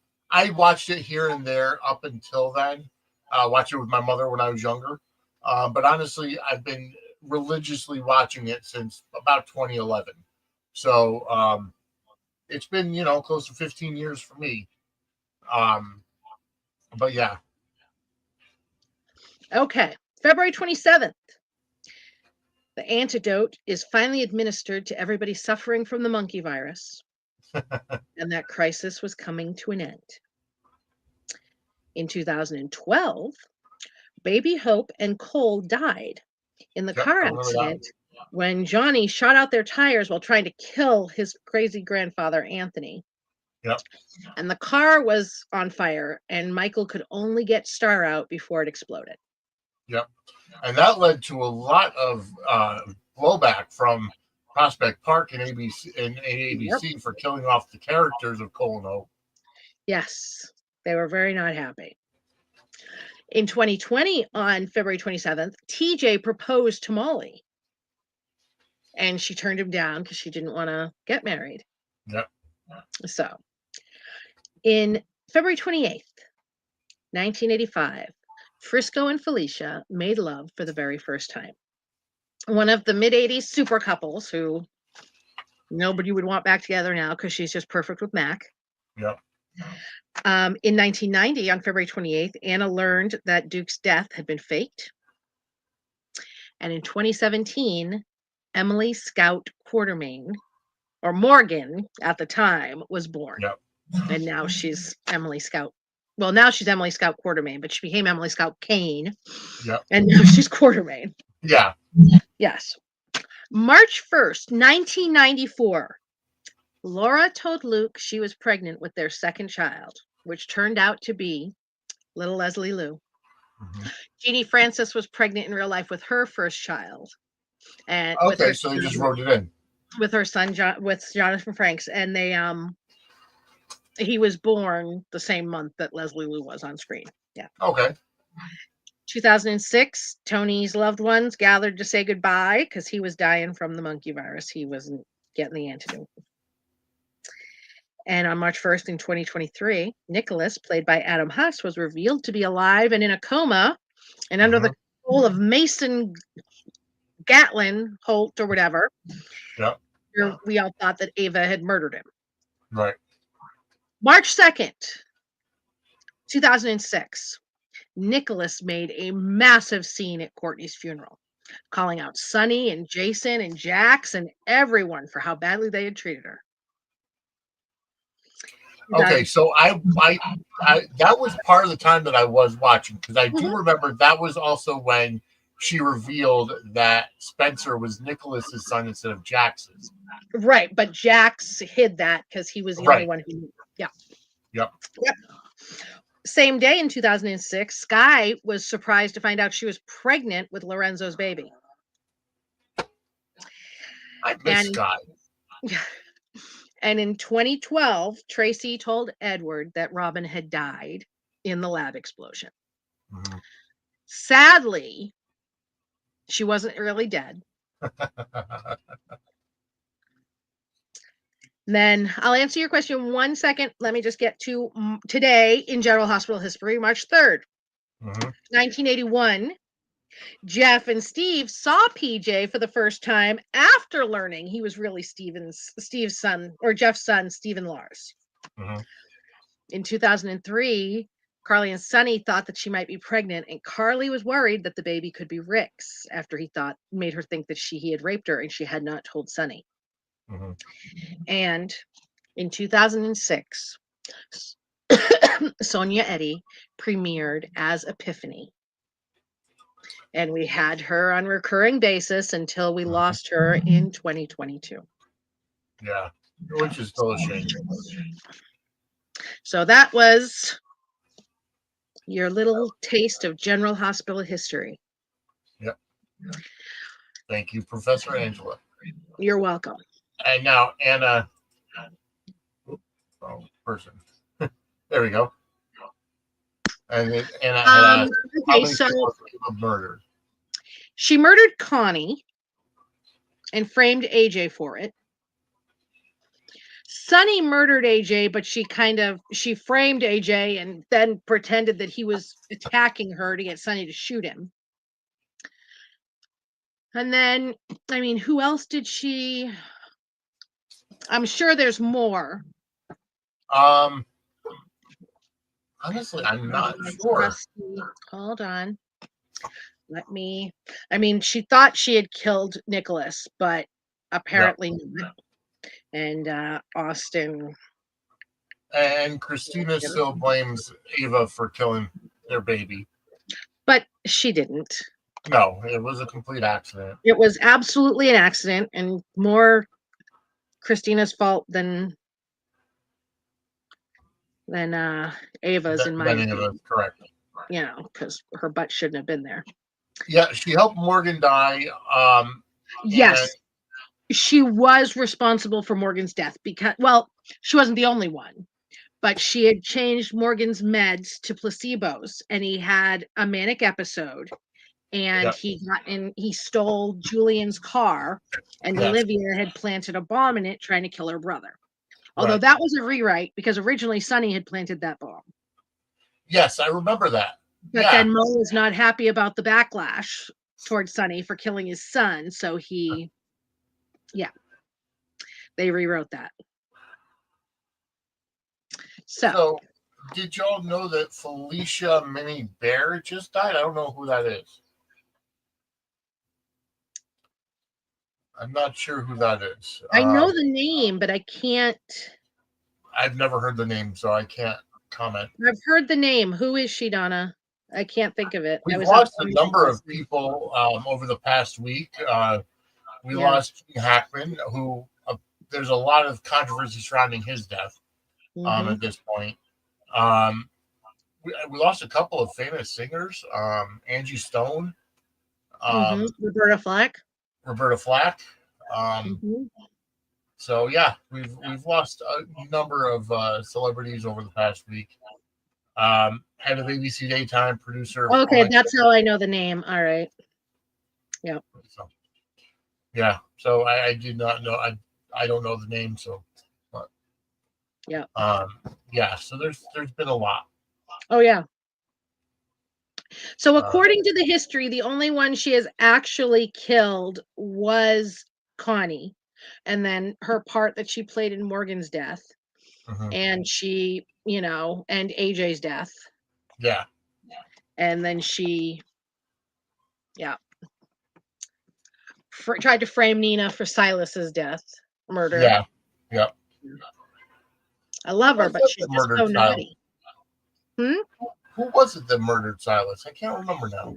Speaker 2: watched it here and there up until then. Watched it with my mother when I was younger. But honestly, I've been religiously watching it since about 2011. So it's been, close to 15 years for me. But yeah.
Speaker 1: Okay. February 27th. The antidote is finally administered to everybody suffering from the monkey virus. And that crisis was coming to an end. In 2012, Baby Hope and Cole died in the car accident when Johnny shot out their tires while trying to kill his crazy grandfather, Anthony.
Speaker 2: Yep.
Speaker 1: And the car was on fire, and Michael could only get Star out before it exploded.
Speaker 2: Yep. And that led to a lot of blowback from Prospect Park and ABC for killing off the characters of Cole and Hope.
Speaker 1: Yes, they were very not happy. In 2020, on February 27th, TJ proposed to Molly. And she turned him down because she didn't want to get married.
Speaker 2: Yep.
Speaker 1: So, in February 28th, 1985, Frisco and Felicia made love for the very first time. One of the mid-'80s super couples who nobody would want back together now because she's just perfect with Mac.
Speaker 2: Yep.
Speaker 1: In 1990, on February 28th, Anna learned that Duke's death had been faked. And in 2017, Emily Scout Quartermain, or Morgan at the time, was born.
Speaker 2: Yep.
Speaker 1: And now she's Emily Scout. Well, now she's Emily Scout Quartermain, but she became Emily Scout Kane.
Speaker 2: Yep.
Speaker 1: And now she's Quartermain.
Speaker 2: Yeah.
Speaker 1: Yes. March 1st, 1994. Laura told Luke she was pregnant with their second child, which turned out to be little Leslie Lou.
Speaker 2: Mm-hmm.
Speaker 1: Jeannie Francis was pregnant in real life with her first child. And
Speaker 2: so they just wrote it in.
Speaker 1: With her son, with Jonathan Franks. And they He was born the same month that Leslie Liu was on screen. Yeah.
Speaker 2: Okay.
Speaker 1: 2006, Tony's loved ones gathered to say goodbye because he was dying from the monkey virus. He wasn't getting the antidote. And on March 1st in 2023, Nicholas, played by Adam Huss, was revealed to be alive and in a coma and under the control of Mason Gatlin Holt or whatever.
Speaker 2: Yeah.
Speaker 1: We all thought that Ava had murdered him.
Speaker 2: Right.
Speaker 1: March 2nd, 2006, Nicholas made a massive scene at Courtney's funeral, calling out Sonny and Jason and Jax and everyone for how badly they had treated her.
Speaker 2: Okay, so I that was part of the time that I was watching, because I do remember that was also when she revealed that Spencer was Nicholas's son instead of Jax's.
Speaker 1: Right, but Jax hid that because he was the only one who knew. Yeah.
Speaker 2: Yep.
Speaker 1: Same day in 2006, Sky was surprised to find out she was pregnant with Lorenzo's baby.
Speaker 2: I miss Sky.
Speaker 1: And in 2012, Tracy told Edward that Robin had died in the lab explosion. Sadly, she wasn't really dead. Then I'll answer your question 1 second. Let me just get to today in General Hospital history, March 3rd, 1981. Jeff and Steve saw PJ for the first time after learning he was really Steve's son, or Jeff's son, Stephen Lars. In 2003, Carly and Sonny thought that she might be pregnant, and Carly was worried that the baby could be Rick's after he made her think that he had raped her and she had not told Sonny. And in 2006, Sonia Eddy premiered as Epiphany. And we had her on a recurring basis until we lost her in 2022.
Speaker 2: Yeah, which is still a shame.
Speaker 1: So that was your little taste of General Hospital history.
Speaker 2: Yep. Thank you, Professor Angela.
Speaker 1: You're welcome.
Speaker 2: And now Anna, person. There we go. And then Anna had asked, how many people have murdered?
Speaker 1: She murdered Connie and framed AJ for it. Sonny murdered AJ, but she framed AJ and then pretended that he was attacking her to get Sonny to shoot him. And then, I mean, who else did she? I'm sure there's more.
Speaker 2: Honestly, I'm not sure.
Speaker 1: Hold on. She thought she had killed Nicholas, but apparently not. And Austin.
Speaker 2: And Christina still blames Ava for killing their baby.
Speaker 1: But she didn't.
Speaker 2: No, it was a complete accident.
Speaker 1: It was absolutely an accident, and more Christina's fault than Ava's, in my opinion.
Speaker 2: Correct.
Speaker 1: You know, because her butt shouldn't have been there.
Speaker 2: Yeah, she helped Morgan die.
Speaker 1: Yes, she was responsible for Morgan's death because, well, she wasn't the only one, but she had changed Morgan's meds to placebos, and he had a manic episode, and he stole Julian's car, and Olivia had planted a bomb in it trying to kill her brother. Although that was a rewrite because originally Sonny had planted that bomb.
Speaker 2: Yes, I remember that.
Speaker 1: But then Mo was not happy about the backlash towards Sonny for killing his son. So they rewrote that. So
Speaker 2: did y'all know that Felicia Minnie Bear just died? I don't know who that is. I'm not sure who that is.
Speaker 1: I know the name, but I can't.
Speaker 2: I've never heard the name, so I can't comment.
Speaker 1: I've heard the name. Who is she, Donna? I can't think of it.
Speaker 2: We've lost a number of people over the past week. We lost Hackman, who there's a lot of controversy surrounding his death at this point. We lost a couple of famous singers. Angie Stone.
Speaker 1: Roberta Flack.
Speaker 2: So yeah, we've lost a number of celebrities over the past week. Head of ABC Daytime, producer.
Speaker 1: Okay, that's how I know the name. All right. Yeah.
Speaker 2: So, yeah. So I did not know. I don't know the name. So, but
Speaker 1: yeah.
Speaker 2: Yeah. So there's been a lot.
Speaker 1: Oh yeah. So according to the history, the only one she has actually killed was Connie, and then her part that she played in Morgan's death, and she, and AJ's death.
Speaker 2: Yeah.
Speaker 1: And then she, yeah, tried to frame Nina for Silas's murder.
Speaker 2: Yeah. Yeah.
Speaker 1: I love her, but she's just so naughty.
Speaker 2: Who was it that murdered Cyrus? I can't remember now.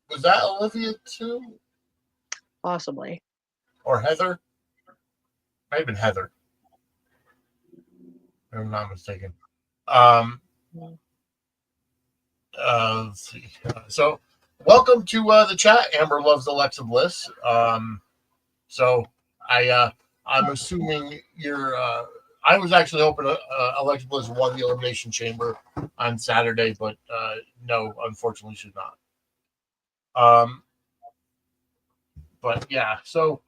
Speaker 2: Was that Olivia too?
Speaker 1: Possibly.
Speaker 2: Or Heather? Might have been Heather. If I'm not mistaken. Let's see. So, welcome to the chat. Amber loves Alexa Bliss. So I'm assuming you're. I was actually hoping Alexa Bliss won the Elimination Chamber on Saturday, but no, unfortunately, she's not. But yeah, so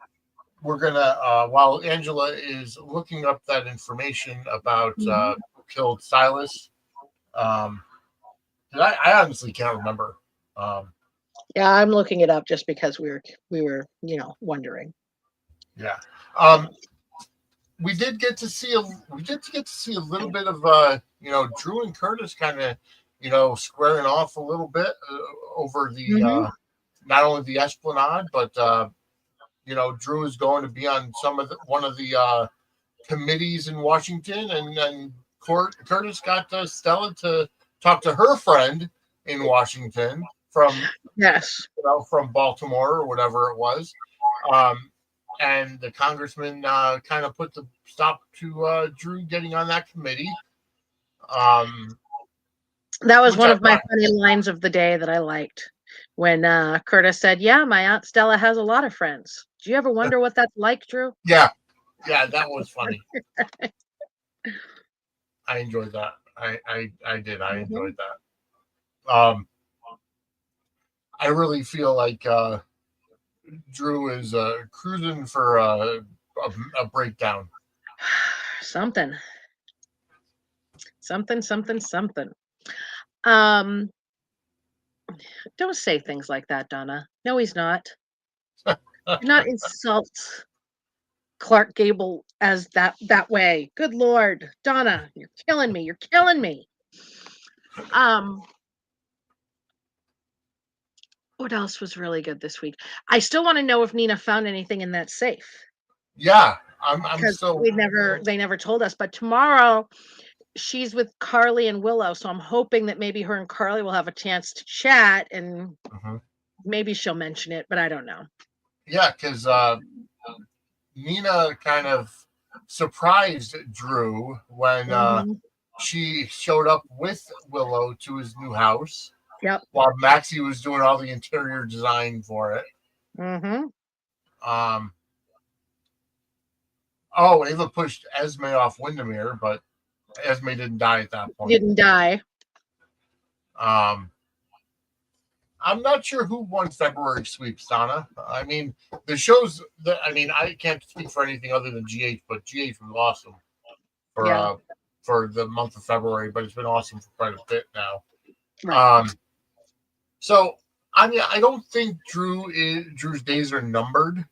Speaker 2: we're gonna while Angela is looking up that information about who killed Silas. I honestly can't remember.
Speaker 1: Yeah, I'm looking it up just because we were wondering.
Speaker 2: Yeah. We did get to see a little bit of Drew and Curtis kind of squaring off a little bit over the not only the Esplanade, but Drew is going to be on one of the committees in Washington, and then Curtis got Stella to talk to her friend in Washington from from Baltimore or whatever it was. And the congressman kind of put the stop to Drew getting on that committee.
Speaker 1: That was one of my funny lines of the day that I liked, when Curtis said, "Yeah, my Aunt Stella has a lot of friends. Do you ever wonder what that's like, Drew?"
Speaker 2: Yeah, that was funny. I enjoyed that. I did. I enjoyed that. I really feel like Drew is cruising for a breakdown.
Speaker 1: Something. Don't say things like that, Donna. No, he's not. Do not insult Clark Gable as that way. Good Lord, Donna, you're killing me. What else was really good this week? I still want to know if Nina found anything in that safe.
Speaker 2: Yeah, I'm so.
Speaker 1: They never told us. But tomorrow, she's with Carly and Willow, so I'm hoping that maybe her and Carly will have a chance to chat, and maybe she'll mention it, but I don't know.
Speaker 2: Yeah, because Nina kind of surprised Drew when she showed up with Willow to his new house.
Speaker 1: Yep.
Speaker 2: While Maxie was doing all the interior design for it. Ava pushed Esme off Windermere, but Esme didn't die at that point.
Speaker 1: Didn't die.
Speaker 2: I'm not sure who won February sweeps, Donna. I mean, the shows that I can't speak for anything other than GH, but GH was awesome for the month of February, but it's been awesome for quite a bit now. Right. So I don't think Drew's days are numbered.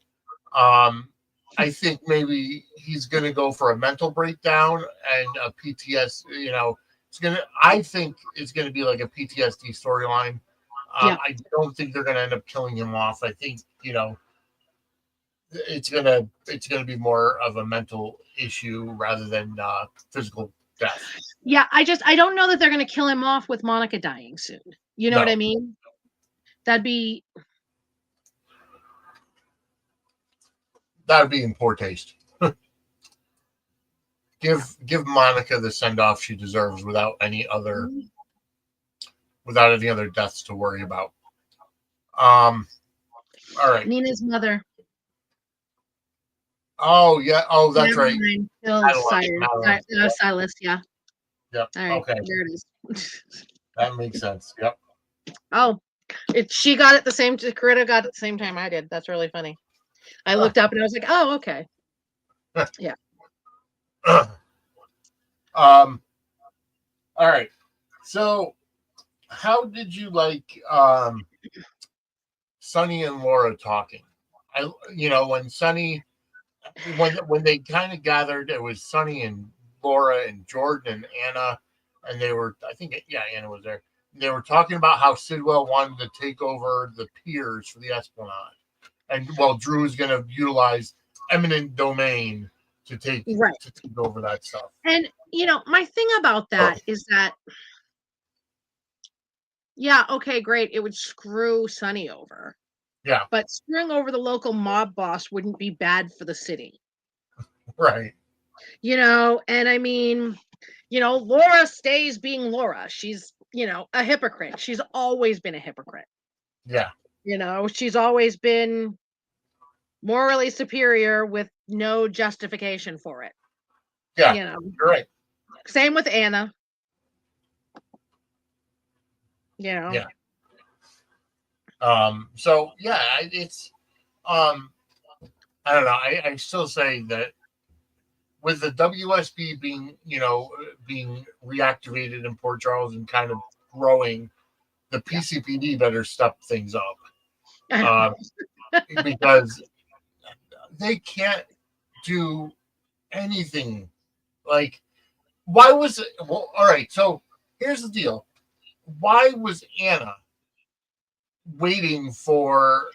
Speaker 2: I think maybe he's going to go for a mental breakdown and a PTSD. I think it's going to be like a PTSD storyline. I don't think they're going to end up killing him off. I think it's going to be more of a mental issue rather than physical death.
Speaker 1: Yeah, I don't know that they're going to kill him off with Monica dying soon. You know what I mean? That would be
Speaker 2: in poor taste. Give Monica the send off she deserves without any other deaths to worry about. All right.
Speaker 1: Nina's mother.
Speaker 2: Oh yeah. Oh, that's
Speaker 1: Never
Speaker 2: right.
Speaker 1: mind. Killed
Speaker 2: Madeline, Madeline.
Speaker 1: Silas. Yeah.
Speaker 2: Yep.
Speaker 1: All right.
Speaker 2: Okay.
Speaker 1: There it is.
Speaker 2: That makes sense. Yep.
Speaker 1: Oh, she got it the same. Coretta got it the same time I did. That's really funny. I looked up and I was like, oh, okay. Yeah.
Speaker 2: All right. So, how did you like Sonny and Laura talking? When Sonny, when they kind of gathered, it was Sonny and Laura and Jordan and Anna, and they were, I think, yeah, Anna was there. They were talking about how Sidwell wanted to take over the piers for the Esplanade, and Drew is going to utilize eminent domain to take over that stuff.
Speaker 1: And my thing about that is that, yeah, okay, great, it would screw Sonny over.
Speaker 2: Yeah.
Speaker 1: But screwing over the local mob boss wouldn't be bad for the city.
Speaker 2: Right.
Speaker 1: And I mean, Laura stays being Laura. She's, a hypocrite. She's always been a hypocrite.
Speaker 2: Yeah.
Speaker 1: She's always been morally superior with no justification for it.
Speaker 2: Yeah. You're right.
Speaker 1: Same with Anna. Yeah.
Speaker 2: So yeah, it's I don't know. I still say that with the WSB being reactivated in Port Charles and kind of growing, the PCPD better step things up because they can't do anything. Like, why was it? Well, all right. So here's the deal. Why was Anna waiting for,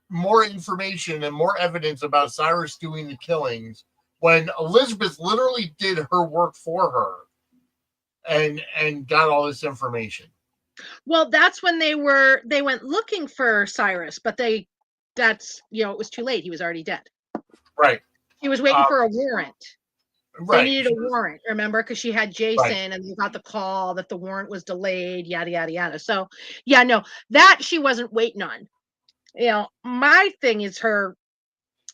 Speaker 2: more information and more evidence about Cyrus doing the killings when Elizabeth literally did her work for her and got all this information?
Speaker 1: Well, that's when they went looking for Cyrus, but it was too late. He was already dead.
Speaker 2: Right.
Speaker 1: He was waiting for a warrant.
Speaker 2: Right.
Speaker 1: They needed a warrant, remember? Because she had Jason and they got the call that the warrant was delayed, yada, yada, yada. So, yeah, no, that she wasn't waiting on. My thing is her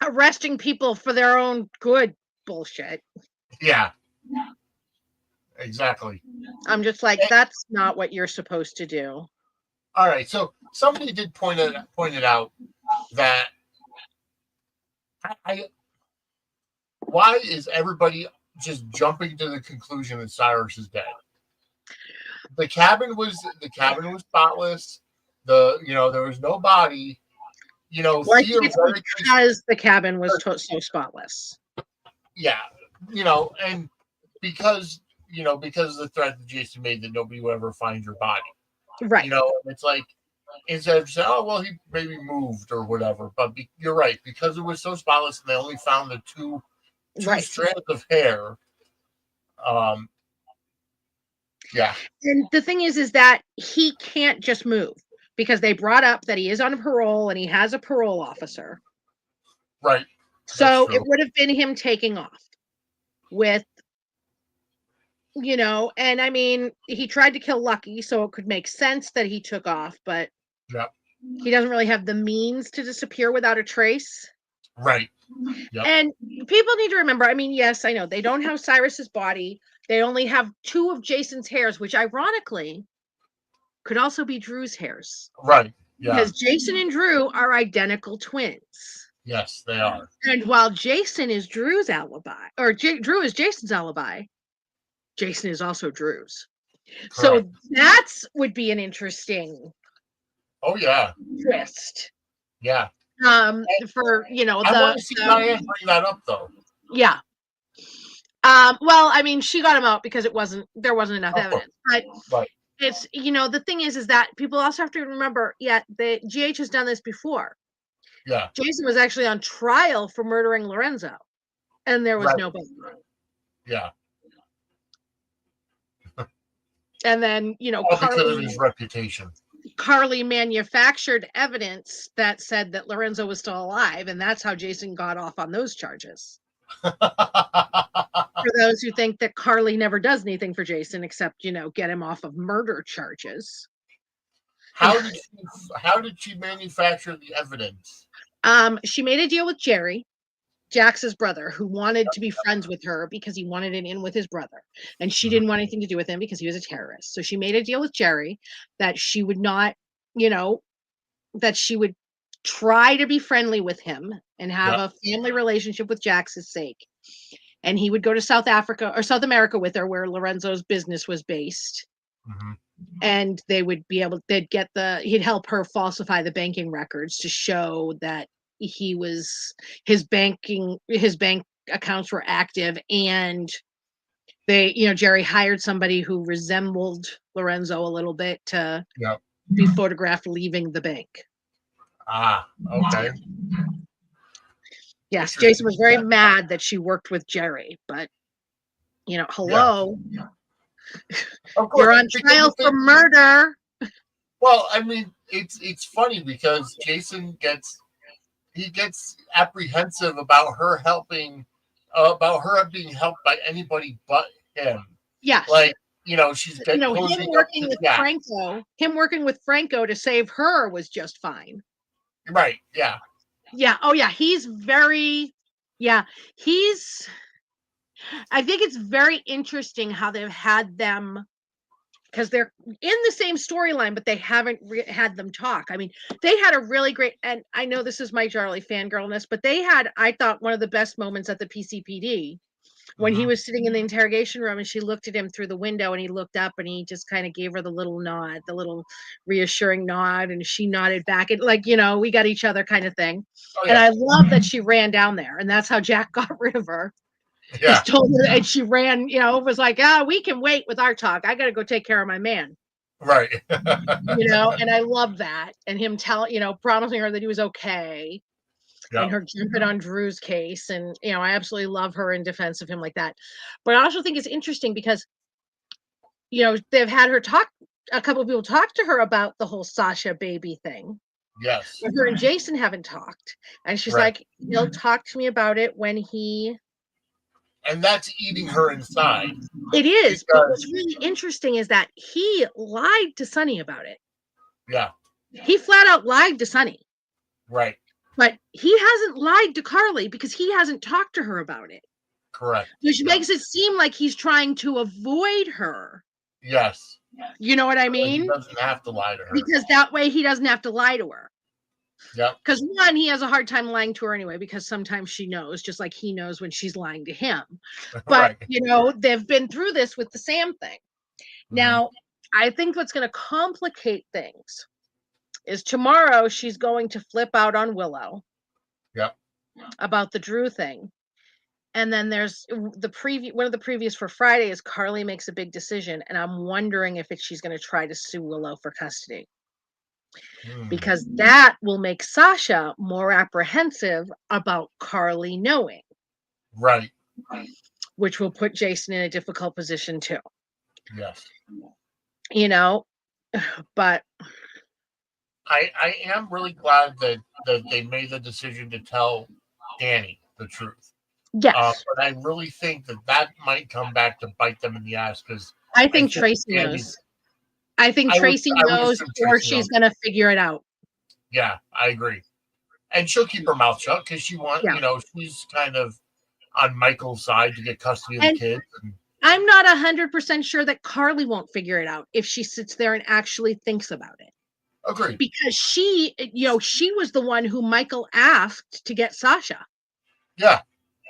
Speaker 1: arresting people for their own good bullshit.
Speaker 2: Yeah. Exactly.
Speaker 1: I'm just like, that's not what you're supposed to do.
Speaker 2: All right. So somebody did point it out that why is everybody just jumping to the conclusion that Cyrus is dead? The cabin was spotless. There was no body.
Speaker 1: Well, I think it's because the cabin was so spotless.
Speaker 2: Yeah, and because of the threat that Jason made that nobody will ever find your body.
Speaker 1: Right.
Speaker 2: It's like, instead of saying, oh, well, he maybe moved or whatever. But you're right, because it was so spotless and they only found the two strands of hair. Yeah.
Speaker 1: And the thing is that he can't just move because they brought up that he is on parole and he has a parole officer.
Speaker 2: Right.
Speaker 1: So it would have been him taking off with, and I mean, he tried to kill Lucky, so it could make sense that he took off, but he doesn't really have the means to disappear without a trace.
Speaker 2: Right. Yep.
Speaker 1: And people need to remember, I mean, yes, I know they don't have Cyrus's body. They only have 2 of Jason's hairs, which ironically could also be Drew's hairs.
Speaker 2: Right. Yeah.
Speaker 1: Because Jason and Drew are identical twins.
Speaker 2: Yes, they are.
Speaker 1: And while Jason is Drew's alibi, or Drew is Jason's alibi, Jason is also Drew's. Correct. So that's would be an interesting twist.
Speaker 2: Yeah.
Speaker 1: For
Speaker 2: I want to see Diane bring that up though.
Speaker 1: Yeah. Well, I mean, she got him out because there wasn't enough evidence. But it's the thing is that people also have to remember, the GH has done this before.
Speaker 2: Yeah.
Speaker 1: Jason was actually on trial for murdering Lorenzo, and there was no bond.
Speaker 2: Yeah.
Speaker 1: And then,
Speaker 2: because of his reputation.
Speaker 1: Carly manufactured evidence that said that Lorenzo was still alive, and that's how Jason got off on those charges. For those who think that Carly never does anything for Jason except, get him off of murder charges.
Speaker 2: How did she manufacture the evidence?
Speaker 1: She made a deal with Jerry, Jax's brother, who wanted to be friends with her because he wanted an in with his brother. And she didn't want anything to do with him because he was a terrorist. So she made a deal with Jerry that she would not, that she would try to be friendly with him and have a family relationship with Jax's sake. And he would go to South America with her, where Lorenzo's business was based. And they would be able, he'd help her falsify the banking records to show that his bank accounts were active, and Jerry hired somebody who resembled Lorenzo a little bit to be photographed leaving the bank.
Speaker 2: Okay.
Speaker 1: Yes, Jason was very mad that she worked with Jerry, but hello.
Speaker 2: Of course,
Speaker 1: you're on trial for murder.
Speaker 2: Well, I mean, it's funny because Jason gets apprehensive about her being helped by anybody but him.
Speaker 1: Yes.
Speaker 2: Like, she's getting
Speaker 1: him working with Franco to save her was just fine.
Speaker 2: Right. Yeah.
Speaker 1: Yeah. Oh yeah. I think it's very interesting how they've had them, because they're in the same storyline, but they haven't had them talk. I mean, they had a really great, and I know this is my Charlie fangirlness, but they had, I thought, one of the best moments at the PCPD when he was sitting in the interrogation room and she looked at him through the window and he looked up and he just kind of gave her the little nod, the little reassuring nod, and she nodded back. And we got each other kind of thing. Oh, yeah. And I love that she ran down there, and that's how Jack got rid of her. Yeah. Just told her, and she ran, was like, we can wait with our talk. I got to go take care of my man.
Speaker 2: Right.
Speaker 1: And I love that. And him promising her that he was okay. Yep. And her jumping on Drew's case. And, I absolutely love her in defense of him like that. But I also think it's interesting because, they've had her a couple of people talk to her about the whole Sasha baby thing.
Speaker 2: Yes.
Speaker 1: But her and Jason haven't talked. And she's like, he'll talk to me about it when he...
Speaker 2: And that's eating her inside.
Speaker 1: It is. But what's really interesting is that he lied to Sonny about it.
Speaker 2: Yeah.
Speaker 1: He flat out lied to Sonny.
Speaker 2: Right.
Speaker 1: But he hasn't lied to Carly because he hasn't talked to her about it.
Speaker 2: Correct.
Speaker 1: Which makes it seem like he's trying to avoid her.
Speaker 2: Yes.
Speaker 1: You know what I mean?
Speaker 2: He doesn't have to lie to her.
Speaker 1: Because that way he doesn't have to lie to her.
Speaker 2: Yep.
Speaker 1: Because one, he has a hard time lying to her anyway, because sometimes she knows, just like he knows when she's lying to him. But, they've been through this with the Sam thing. Now, I think what's going to complicate things is tomorrow she's going to flip out on Willow.
Speaker 2: Yep.
Speaker 1: About the Drew thing. And then there's one of the previews for Friday is Carly makes a big decision. And I'm wondering if she's going to try to sue Willow for custody. Because that will make Sasha more apprehensive about Carly knowing.
Speaker 2: Right.
Speaker 1: Which will put Jason in a difficult position too.
Speaker 2: Yes.
Speaker 1: But
Speaker 2: I am really glad that they made the decision to tell Danny the truth.
Speaker 1: Yes.
Speaker 2: But I really think that might come back to bite them in the ass, because
Speaker 1: I think Tracy knows. I think Tracy knows, or she's going to figure it out.
Speaker 2: Yeah, I agree. And she'll keep her mouth shut because she wants, she's kind of on Michael's side to get custody of the kids.
Speaker 1: I'm not 100% sure that Carly won't figure it out if she sits there and actually thinks about it.
Speaker 2: Agreed.
Speaker 1: Because she was the one who Michael asked to get Sasha.
Speaker 2: Yeah.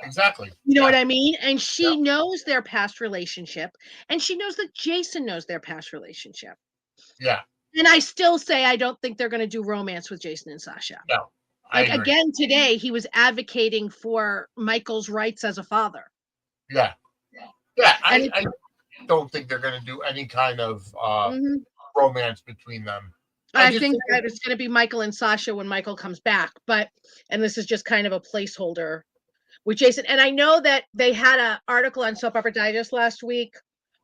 Speaker 2: Exactly.
Speaker 1: You know what I mean? And she knows their past relationship, and she knows that Jason knows their past relationship.
Speaker 2: Yeah.
Speaker 1: And I still say I don't think they're going to do romance with Jason and Sasha.
Speaker 2: No.
Speaker 1: Again, today he was advocating for Michael's rights as a father.
Speaker 2: Yeah. Yeah. I don't think they're going to do any kind of romance between them.
Speaker 1: I think that it's going to be Michael and Sasha when Michael comes back. And this is just kind of a placeholder with Jason. And I know that they had an article on Soap Opera Digest last week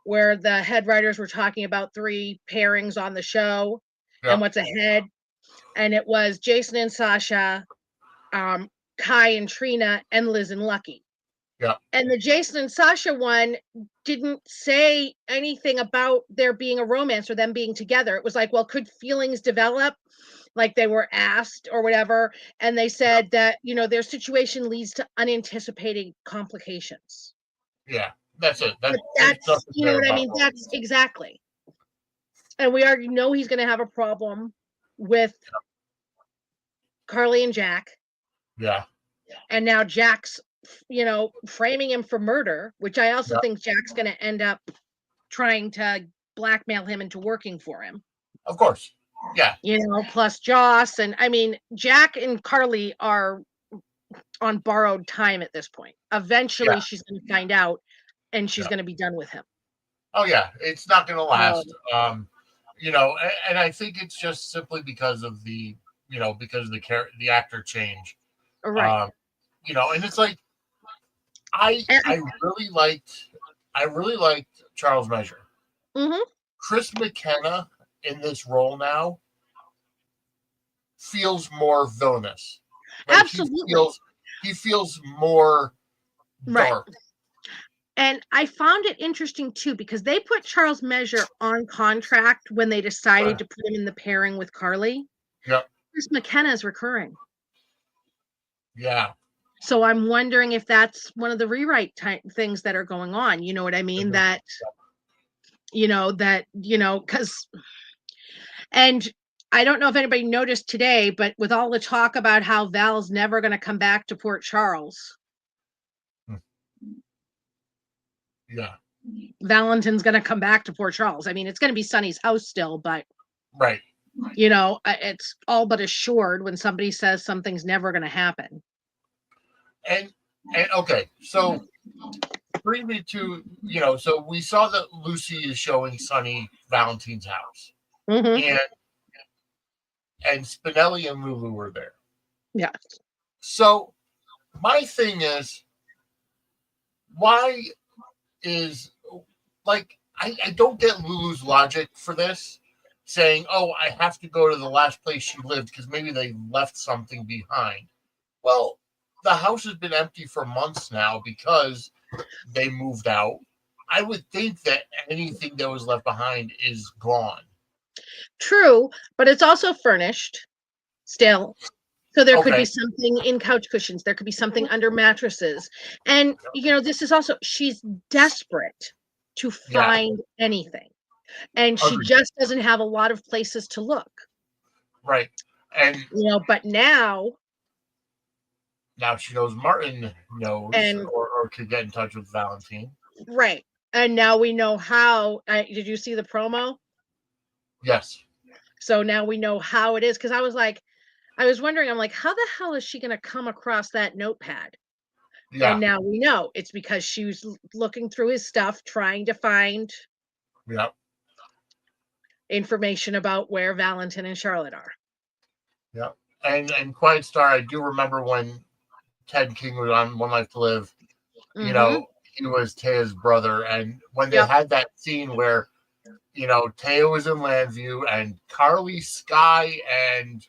Speaker 1: where the head writers were talking about 3 pairings on the show and what's ahead. And it was Jason and Sasha, Kai and Trina, and Liz and Lucky.
Speaker 2: Yeah.
Speaker 1: And the Jason and Sasha one didn't say anything about there being a romance or them being together. It was like, well, could feelings develop? Like they were asked or whatever. And they said that, their situation leads to unanticipated complications.
Speaker 2: Yeah. That's it.
Speaker 1: But
Speaker 2: There's
Speaker 1: that's,
Speaker 2: nothing
Speaker 1: you know
Speaker 2: there
Speaker 1: what I
Speaker 2: about
Speaker 1: mean?
Speaker 2: romance.
Speaker 1: That's exactly. And we already know he's going to have a problem with Carly and Jack.
Speaker 2: Yeah.
Speaker 1: And now Jack's, framing him for murder, which I also
Speaker 2: Yeah.
Speaker 1: think Jack's going to end up trying to blackmail him into working for him.
Speaker 2: Of course. Yeah.
Speaker 1: Plus Joss. And I mean, Jack and Carly are on borrowed time at this point. Eventually, she's going to find out and she's going to be done with him.
Speaker 2: Oh, yeah. It's not going to last. And I think it's just simply because of the, because of the actor change.
Speaker 1: Right.
Speaker 2: And it's like, I really liked Charles Measure.
Speaker 1: Mm-hmm.
Speaker 2: Chris McKenna in this role now feels more villainous. Like
Speaker 1: Absolutely.
Speaker 2: He feels more dark.
Speaker 1: Right. And I found it interesting too, because they put Charles Measure on contract when they decided to put him in the pairing with Carly.
Speaker 2: Yeah.
Speaker 1: Chris McKenna is recurring.
Speaker 2: Yeah.
Speaker 1: So I'm wondering if that's one of the rewrite things that are going on. You know what I mean? That, because, and I don't know if anybody noticed today, but with all the talk about how Val's never going to come back to Port Charles.
Speaker 2: Yeah.
Speaker 1: Valentin's going to come back to Port Charles. I mean, it's going to be Sonny's house still, but
Speaker 2: right.
Speaker 1: It's all but assured when somebody says something's never going to happen.
Speaker 2: And okay, so bring me to, so we saw that Lucy is showing Sonny Valentine's house.
Speaker 1: Mm-hmm.
Speaker 2: And Spinelli and Lulu were there.
Speaker 1: Yeah.
Speaker 2: So my thing is, why is, like, I don't get Lulu's logic for this, saying, oh, I have to go to the last place she lived because maybe they left something behind. Well, the house has been empty for months now because they moved out. I would think that anything that was left behind is gone.
Speaker 1: True, but it's also furnished still. So there could
Speaker 2: Okay.
Speaker 1: be something in couch cushions. There could be something under mattresses. And, this is also, she's desperate to find anything. And she just doesn't have a lot of places to look.
Speaker 2: Right. And,
Speaker 1: but now
Speaker 2: she knows Martin knows or could get in touch with Valentine.
Speaker 1: Right. And now we know how. Did you see the promo?
Speaker 2: Yes.
Speaker 1: So now we know how it is. Because I was wondering, I'm like, how the hell is she going to come across that notepad? Yeah. And now we know it's because she was looking through his stuff, trying to find information about where Valentin and Charlotte are.
Speaker 2: Yeah. And Quiet Star, I do remember when Ted King was on One Life to Live, he was Taya's brother. And when they had that scene where, Taya was in Landview and Carly, Sky, and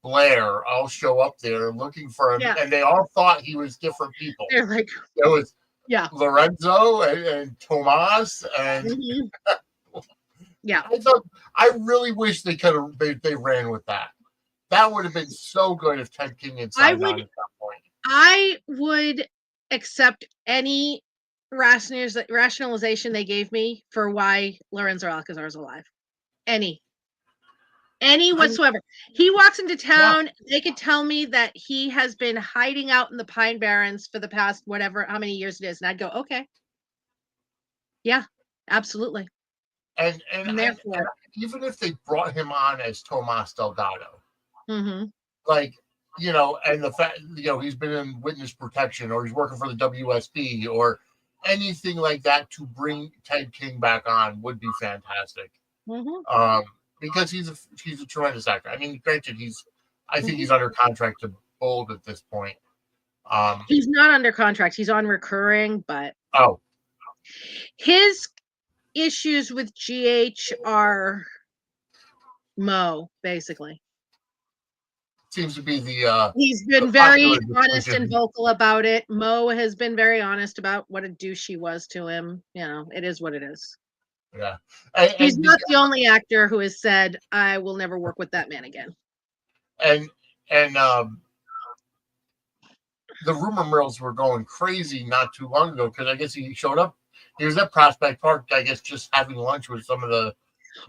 Speaker 2: Blair all show up there looking for him, and they all thought he was different people.
Speaker 1: They're like,
Speaker 2: it was Lorenzo and Tomas and I really wish they could have they ran with that. That would have been so good if Ted King had signed on at that point.
Speaker 1: I would accept any rationalization they gave me for why Lorenzo Alcazar is alive. Any whatsoever. He walks into town. They could tell me that he has been hiding out in the Pine Barrens for the past how many years it is, and I'd go, okay, yeah, absolutely.
Speaker 2: And even if they brought him on as Tomas Delgado, like, and the fact, he's been in witness protection or he's working for the WSB or anything like that to bring Ted King back on would be fantastic. Because he's a tremendous actor. I mean, granted, I think he's under contract to Bold at this point.
Speaker 1: He's not under contract. He's on recurring, but his issues with GH are Mo, basically.
Speaker 2: seems to be the
Speaker 1: He's been
Speaker 2: the
Speaker 1: very
Speaker 2: popular
Speaker 1: honest and
Speaker 2: decision.
Speaker 1: vocal about it. Mo has been very honest about what a douche he was to him. You know, it is what it is.
Speaker 2: Yeah,
Speaker 1: He's
Speaker 2: and
Speaker 1: not the only actor who has said, "I will never work with that man again."
Speaker 2: and and the rumor mills were going crazy not too long ago because I guess he showed up. He was at Prospect Park, I guess, just having lunch with some of the,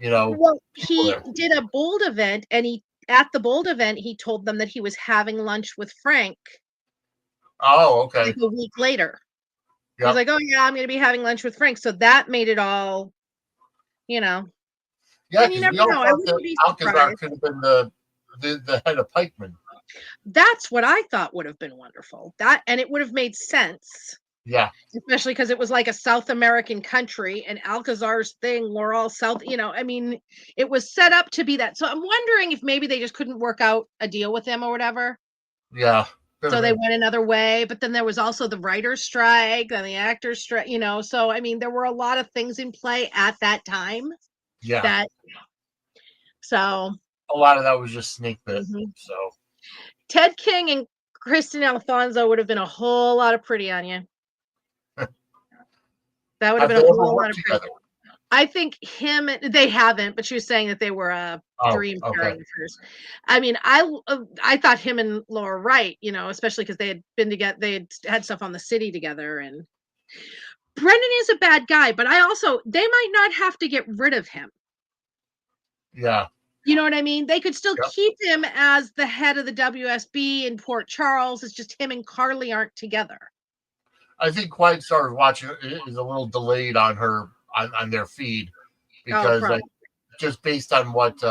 Speaker 1: Well,
Speaker 2: people
Speaker 1: he
Speaker 2: there.
Speaker 1: did a Bold event, and at the Bold event, he told them that he was having lunch with Frank
Speaker 2: Oh,
Speaker 1: like
Speaker 2: okay.
Speaker 1: a week later. He was
Speaker 2: Yep.
Speaker 1: like, "Oh yeah, I'm going to be having lunch with Frank." So that made it all, you know.
Speaker 2: Yeah,
Speaker 1: And you
Speaker 2: because
Speaker 1: never
Speaker 2: we all
Speaker 1: know. I
Speaker 2: thought that
Speaker 1: wouldn't be
Speaker 2: Alcazar
Speaker 1: surprised.
Speaker 2: could have been the head of Pikeman.
Speaker 1: That's what I thought would have been wonderful. And it would have made sense,
Speaker 2: Yeah,
Speaker 1: especially because it was like a South American country, and Alcazar's thing were all South. I mean, it was set up to be that. So I'm wondering if maybe they just couldn't work out a deal with him or whatever.
Speaker 2: yeah. Could have
Speaker 1: So they
Speaker 2: been.
Speaker 1: went another way, but then there was also the writer's strike and the actor's strike, So I mean, there were a lot of things in play at that time
Speaker 2: Yeah,
Speaker 1: that so
Speaker 2: a lot of that was just snake bit.
Speaker 1: mhm.
Speaker 2: So
Speaker 1: Ted King and Kristen Alfonso would have been a whole lot of pretty on you. That would have
Speaker 2: have
Speaker 1: been a
Speaker 2: they ever
Speaker 1: whole lot
Speaker 2: worked
Speaker 1: of pretty.
Speaker 2: together?
Speaker 1: I think they haven't, but she was saying that they were a
Speaker 2: Oh,
Speaker 1: dream
Speaker 2: okay.
Speaker 1: pairing of hers. I mean, I thought him and Laura Wright, especially because they had been together, they had stuff on the city together, and Brendan is a bad guy, but they might not have to get rid of him.
Speaker 2: Yeah.
Speaker 1: You know what I mean? They could still
Speaker 2: Yep.
Speaker 1: keep him as the head of the WSB in Port Charles. It's just him and Carly aren't together.
Speaker 2: I think Quiet Stars watching is a little delayed on her on their feed
Speaker 1: Oh,
Speaker 2: because
Speaker 1: probably.
Speaker 2: just based on what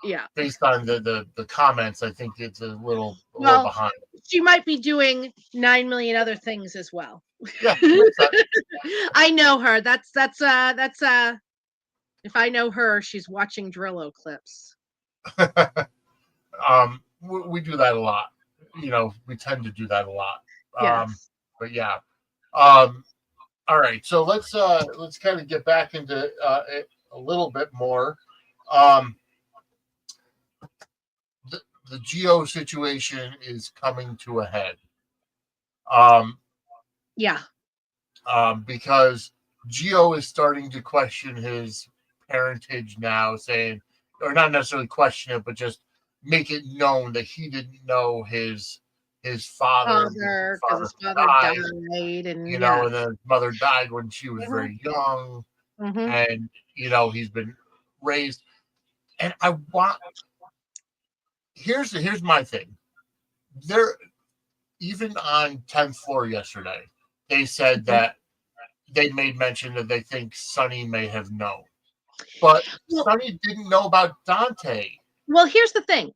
Speaker 1: Yeah.
Speaker 2: based on the comments, I think it's a little
Speaker 1: Well,
Speaker 2: behind.
Speaker 1: she might be doing 9 million other things as well.
Speaker 2: Yeah, makes sense.
Speaker 1: I know her. That's if I know her, she's watching Drillo clips.
Speaker 2: We do that a lot. We tend to do that a lot.
Speaker 1: Yes.
Speaker 2: But yeah. All right. So let's kind of get back into it a little bit more. Um, the Geo situation is coming to a head.
Speaker 1: Yeah.
Speaker 2: Because Geo is starting to question his parentage now, saying, or not necessarily question it, but just make it known that he didn't know his father
Speaker 1: Because his father
Speaker 2: died,
Speaker 1: died, and
Speaker 2: and
Speaker 1: yeah.
Speaker 2: then his mother died when she was very young, and he's been raised. And I want here's my thing. There, even on 10th floor yesterday, they said that they made mention that they think Sonny may have known. But Sonny didn't know about Dante.
Speaker 1: Well, here's the thing.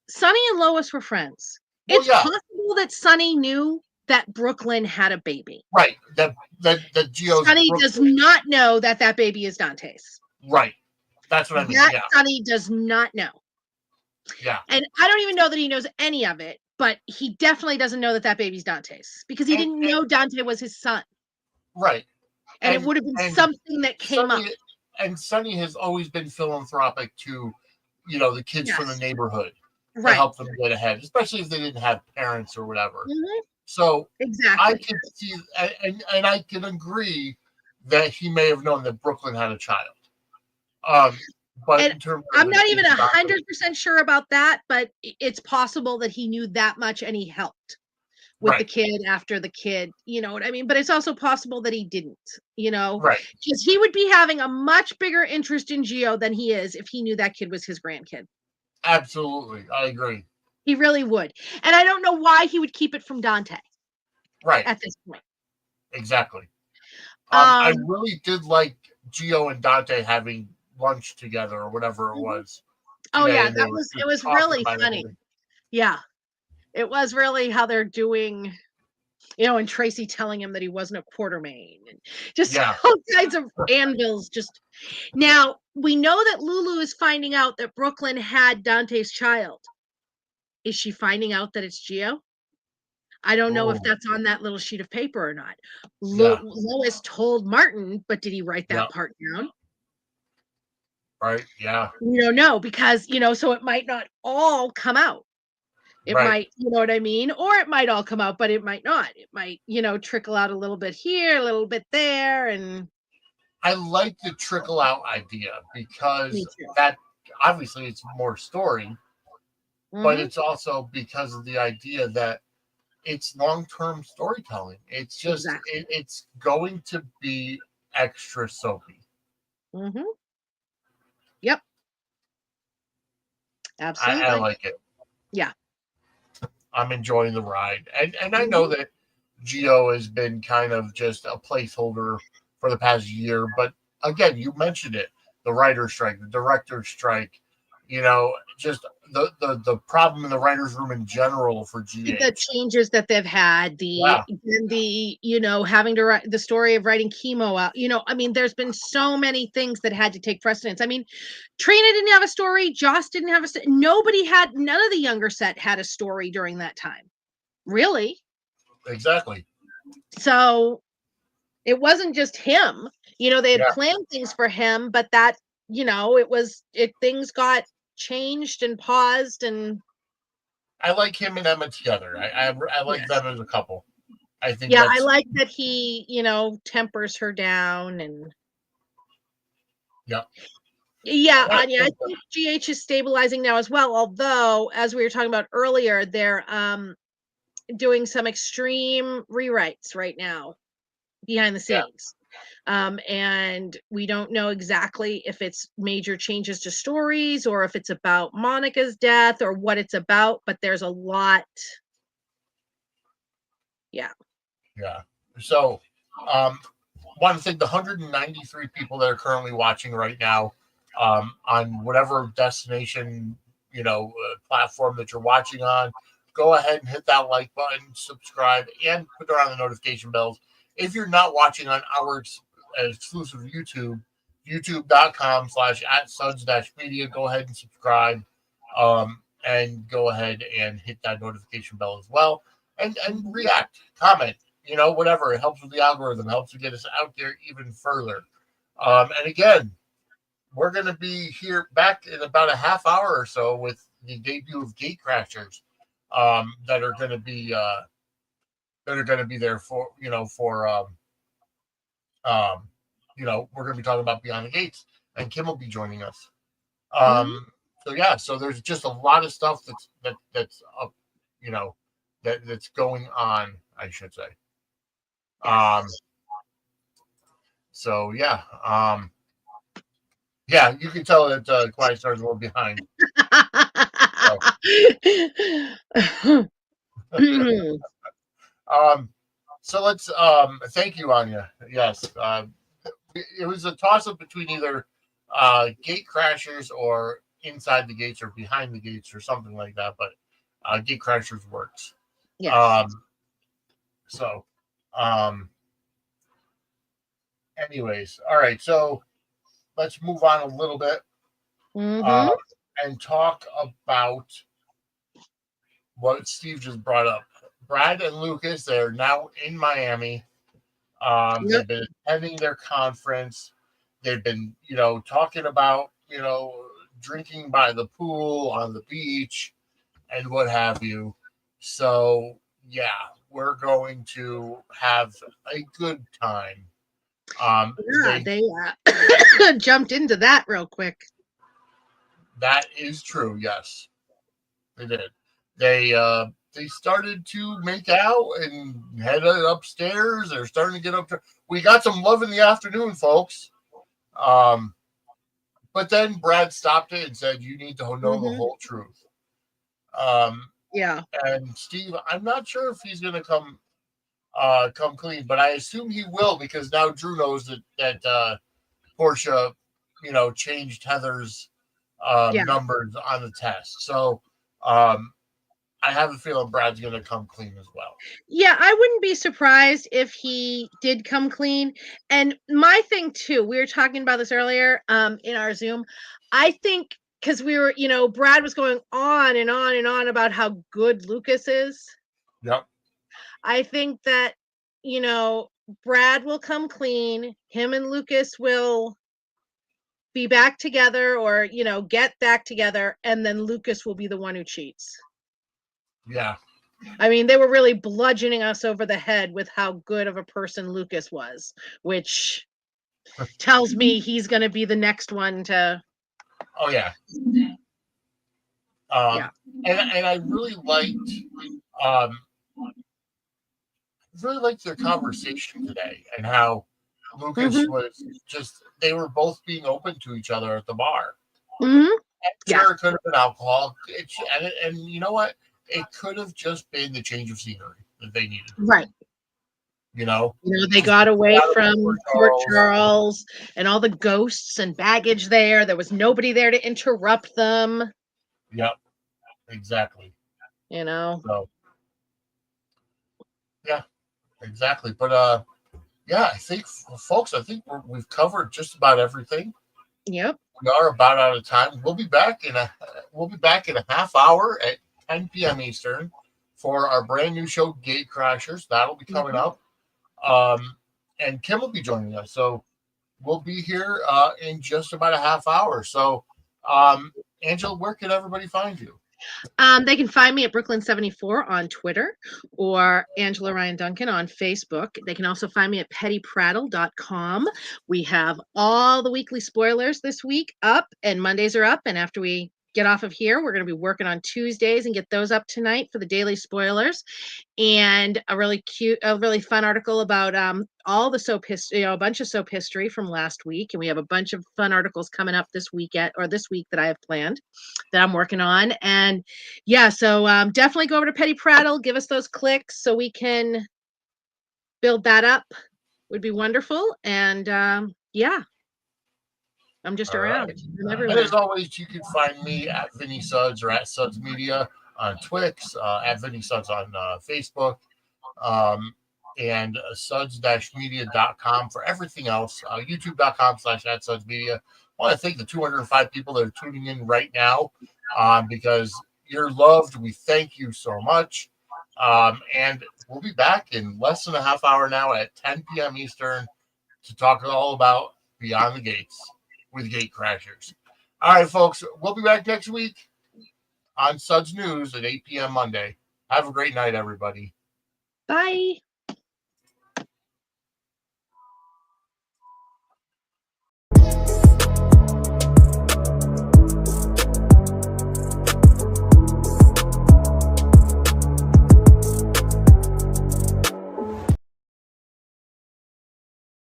Speaker 1: Sonny and Lois were friends.
Speaker 2: Well,
Speaker 1: It's
Speaker 2: yeah.
Speaker 1: possible that Sonny knew that Brooklyn had a baby.
Speaker 2: Right. That Gio's
Speaker 1: Sonny
Speaker 2: Brooklyn.
Speaker 1: does not know that baby is Dante's.
Speaker 2: Right. That's what I mean. Yeah.
Speaker 1: Sonny does not know.
Speaker 2: Yeah.
Speaker 1: And I don't even know that he knows any of it, but he definitely doesn't know that baby's Dante's because he didn't know Dante was his son.
Speaker 2: Right.
Speaker 1: And it would have been something that came up.
Speaker 2: And Sonny has always been philanthropic to, the kids from the neighborhood to help them get ahead, especially if they didn't have parents or whatever. So
Speaker 1: exactly,
Speaker 2: I can see, and I can agree that he may have known that Brooklyn had a child. But in terms of
Speaker 1: I'm not even 100% sure about that, but it's possible that he knew that much and he helped with the kid after the kid, you know what I mean? But it's also possible that he didn't,
Speaker 2: right?
Speaker 1: Because he would be having a much bigger interest in Gio than he is if he knew that kid was his grandkid.
Speaker 2: Absolutely, I agree.
Speaker 1: He really would, and I don't know why he would keep it from Dante.
Speaker 2: Right
Speaker 1: at this point,
Speaker 2: exactly. I really did like Gio and Dante having lunch together or whatever it was.
Speaker 1: Oh yeah, it was really funny. Yeah, it was really how they're doing, and Tracy telling him that he wasn't a Quartermain, and just all kinds of anvils. Just now we know that Lulu is finding out that Brooklyn had Dante's child. Is she finding out that it's Gio? I don't know if that's on that little sheet of paper or not. Lois told Martin, but did he write that part down?
Speaker 2: Right. Yeah.
Speaker 1: We don't know because, so it might not all come out. It
Speaker 2: Right.
Speaker 1: might, you know what I mean? Or it might all come out, but it might not. It might, trickle out a little bit here, a little bit there, and
Speaker 2: I like the trickle out idea
Speaker 1: me
Speaker 2: because
Speaker 1: too.
Speaker 2: that obviously it's more story, but
Speaker 1: Mhm.
Speaker 2: it's also because of the idea that it's long term storytelling. It's just
Speaker 1: Exactly.
Speaker 2: it's going to be extra soapy.
Speaker 1: Mhm. Yep,
Speaker 2: I
Speaker 1: absolutely.
Speaker 2: like it.
Speaker 1: Yeah.
Speaker 2: I'm enjoying the ride, and I know
Speaker 1: Mhm.
Speaker 2: that Geo has been kind of just a placeholder for the past year. But again, you mentioned it: the writer strike, the director strike. Just the problem in the writers' room in general for
Speaker 1: The
Speaker 2: GH.
Speaker 1: changes that they've had,
Speaker 2: Yeah,
Speaker 1: having to write the story of writing chemo out. I mean, there's been so many things that had to take precedence. I mean, Trina didn't have a story, Joss didn't have nobody had, none of the younger set had a story during that time. Really?
Speaker 2: exactly.
Speaker 1: So it wasn't just him. They had
Speaker 2: Yeah,
Speaker 1: planned things for him, but that, things got changed and paused and
Speaker 2: I like him and Emma together. I like
Speaker 1: yes.
Speaker 2: them as a couple. I think
Speaker 1: Yeah, I
Speaker 2: that's
Speaker 1: like that he, tempers her down and
Speaker 2: yeah.
Speaker 1: yeah,
Speaker 2: I
Speaker 1: Anya, I
Speaker 2: think
Speaker 1: think GH is stabilizing now as well. Although, as we were talking about earlier, they're doing some extreme rewrites right now behind the
Speaker 2: yeah.
Speaker 1: scenes. And we don't know exactly if it's major changes to stories or if it's about Monica's death or what it's about, but there's a lot. Yeah.
Speaker 2: Yeah. So, um, one thing, the 193 people that are currently watching right now, on whatever destination, platform that you're watching on, go ahead and hit that like button, subscribe, and put on the notification bells. If you're not watching on our exclusive YouTube, youtube.com/@suds-media, go ahead and subscribe, and go ahead and hit that notification bell as well, and
Speaker 1: Mhm.
Speaker 2: react, comment, whatever. It helps with the algorithm, helps to get us out there even further. And again, we're going to be here back in about a half hour or so with the debut of Gate Crashers, that are going to be there for um, we're going to be talking about Beyond the Gates, and Kim will be joining us.
Speaker 1: Mhm.
Speaker 2: So yeah, so there's just a lot of stuff that's up, you know, that's going on, I should say. Um,
Speaker 1: Yes.
Speaker 2: so yeah, you can tell that Quiet Star's a little behind. So, um, so let's thank you, Anya. Yes, it was a toss up between either Gate Crashers or Inside the Gates or Behind the Gates or something like that, but Gate Crashers works.
Speaker 1: Yes.
Speaker 2: Um, so, um, anyways, all right. So let's move on a little bit, uh,
Speaker 1: Mhm.
Speaker 2: and talk about what Steve just brought up. Brad and Lucas, they're now in Miami.
Speaker 1: Yep.
Speaker 2: They've been attending their conference. They've been, talking about, drinking by the pool, on the beach, and what have you. So, yeah, we're going to have a good time.
Speaker 1: Yeah,
Speaker 2: They
Speaker 1: they jumped into that real quick.
Speaker 2: That is true. Yes, they did. They started to make out and headed upstairs. They're starting to get up. We got some love in the afternoon, folks. Um, but then Brad stopped it and said, "You need to know the
Speaker 1: Mhm.
Speaker 2: whole truth." Um,
Speaker 1: Yeah.
Speaker 2: and Steve, I'm not sure if he's going to come clean, but I assume he will because now Drew knows that Portia, changed Heather's
Speaker 1: Yeah.
Speaker 2: numbers on the test. So um, I have a feeling Brad's going to come clean as well.
Speaker 1: Yeah, I wouldn't be surprised if he did come clean. And my thing too, we were talking about this earlier in our Zoom. I think because we were, Brad was going on and on and on about how good Lucas is.
Speaker 2: Yep.
Speaker 1: I think that, you know, Brad will come clean. Him and Lucas will be back together or, get back together. And then Lucas will be the one who cheats.
Speaker 2: Yeah.
Speaker 1: I mean, they were really bludgeoning us over the head with how good of a person Lucas was, which tells me he's going to be the next one to.
Speaker 2: Oh yeah.
Speaker 1: Yeah.
Speaker 2: And I um really liked their conversation today and how Lucas
Speaker 1: Hmm.
Speaker 2: was just they were both being open to each other at the bar.
Speaker 1: Hmm. Yeah.
Speaker 2: Sure, it could have been alcohol. And you know what? It could have just been the change of scenery that they needed.
Speaker 1: Right.
Speaker 2: You know,
Speaker 1: They
Speaker 2: just
Speaker 1: got away
Speaker 2: out of
Speaker 1: from
Speaker 2: Port
Speaker 1: Port
Speaker 2: Charles.
Speaker 1: Charles and all the ghosts and baggage there. There was nobody there to interrupt them.
Speaker 2: Yep, exactly.
Speaker 1: You know.
Speaker 2: So yeah, exactly. But yeah, I think folks, I think we've covered just about everything.
Speaker 1: Yep.
Speaker 2: We are about out of time. We'll be back in a half hour at 10 p.m. Eastern for our brand new show, Gate Crashers. That'll be coming up. And Kim will be joining us. So we'll be here in just about a half hour. So, Angela, where can everybody find you?
Speaker 1: They can find me at Brooklyn74 on Twitter or Angela Ryan Duncan on Facebook. They can also find me at pettyprattle.com. We have all the weekly spoilers this week up, and Mondays are up. And after we get off of here, we're going to be working on Tuesdays and get those up tonight for the daily spoilers. And a really fun article about all the soap history, a bunch of soap history from last week. And we have a bunch of fun articles coming up this week that I have planned that I'm working on. And yeah, so definitely go over to Petty Prattle, give us those clicks so we can build that up. Would be wonderful. And yeah, I'm just
Speaker 2: All
Speaker 1: around.
Speaker 2: right.
Speaker 1: I'm
Speaker 2: And
Speaker 1: everywhere.
Speaker 2: as always, you can find me at Vinny Suds or at Suds Media on Twix, at Vinny Suds on Facebook, and suds-media.com for everything else. YouTube.com/at Suds Media. I want to thank the 205 people that are tuning in right now because you're loved. We thank you so much. And we'll be back in less than a half hour now at 10 p.m. Eastern to talk all about Beyond the Gates with Gate Crashers. All right, folks, we'll be back next week on Suds News at 8 p.m. Monday. Have a great night, everybody.
Speaker 1: Bye.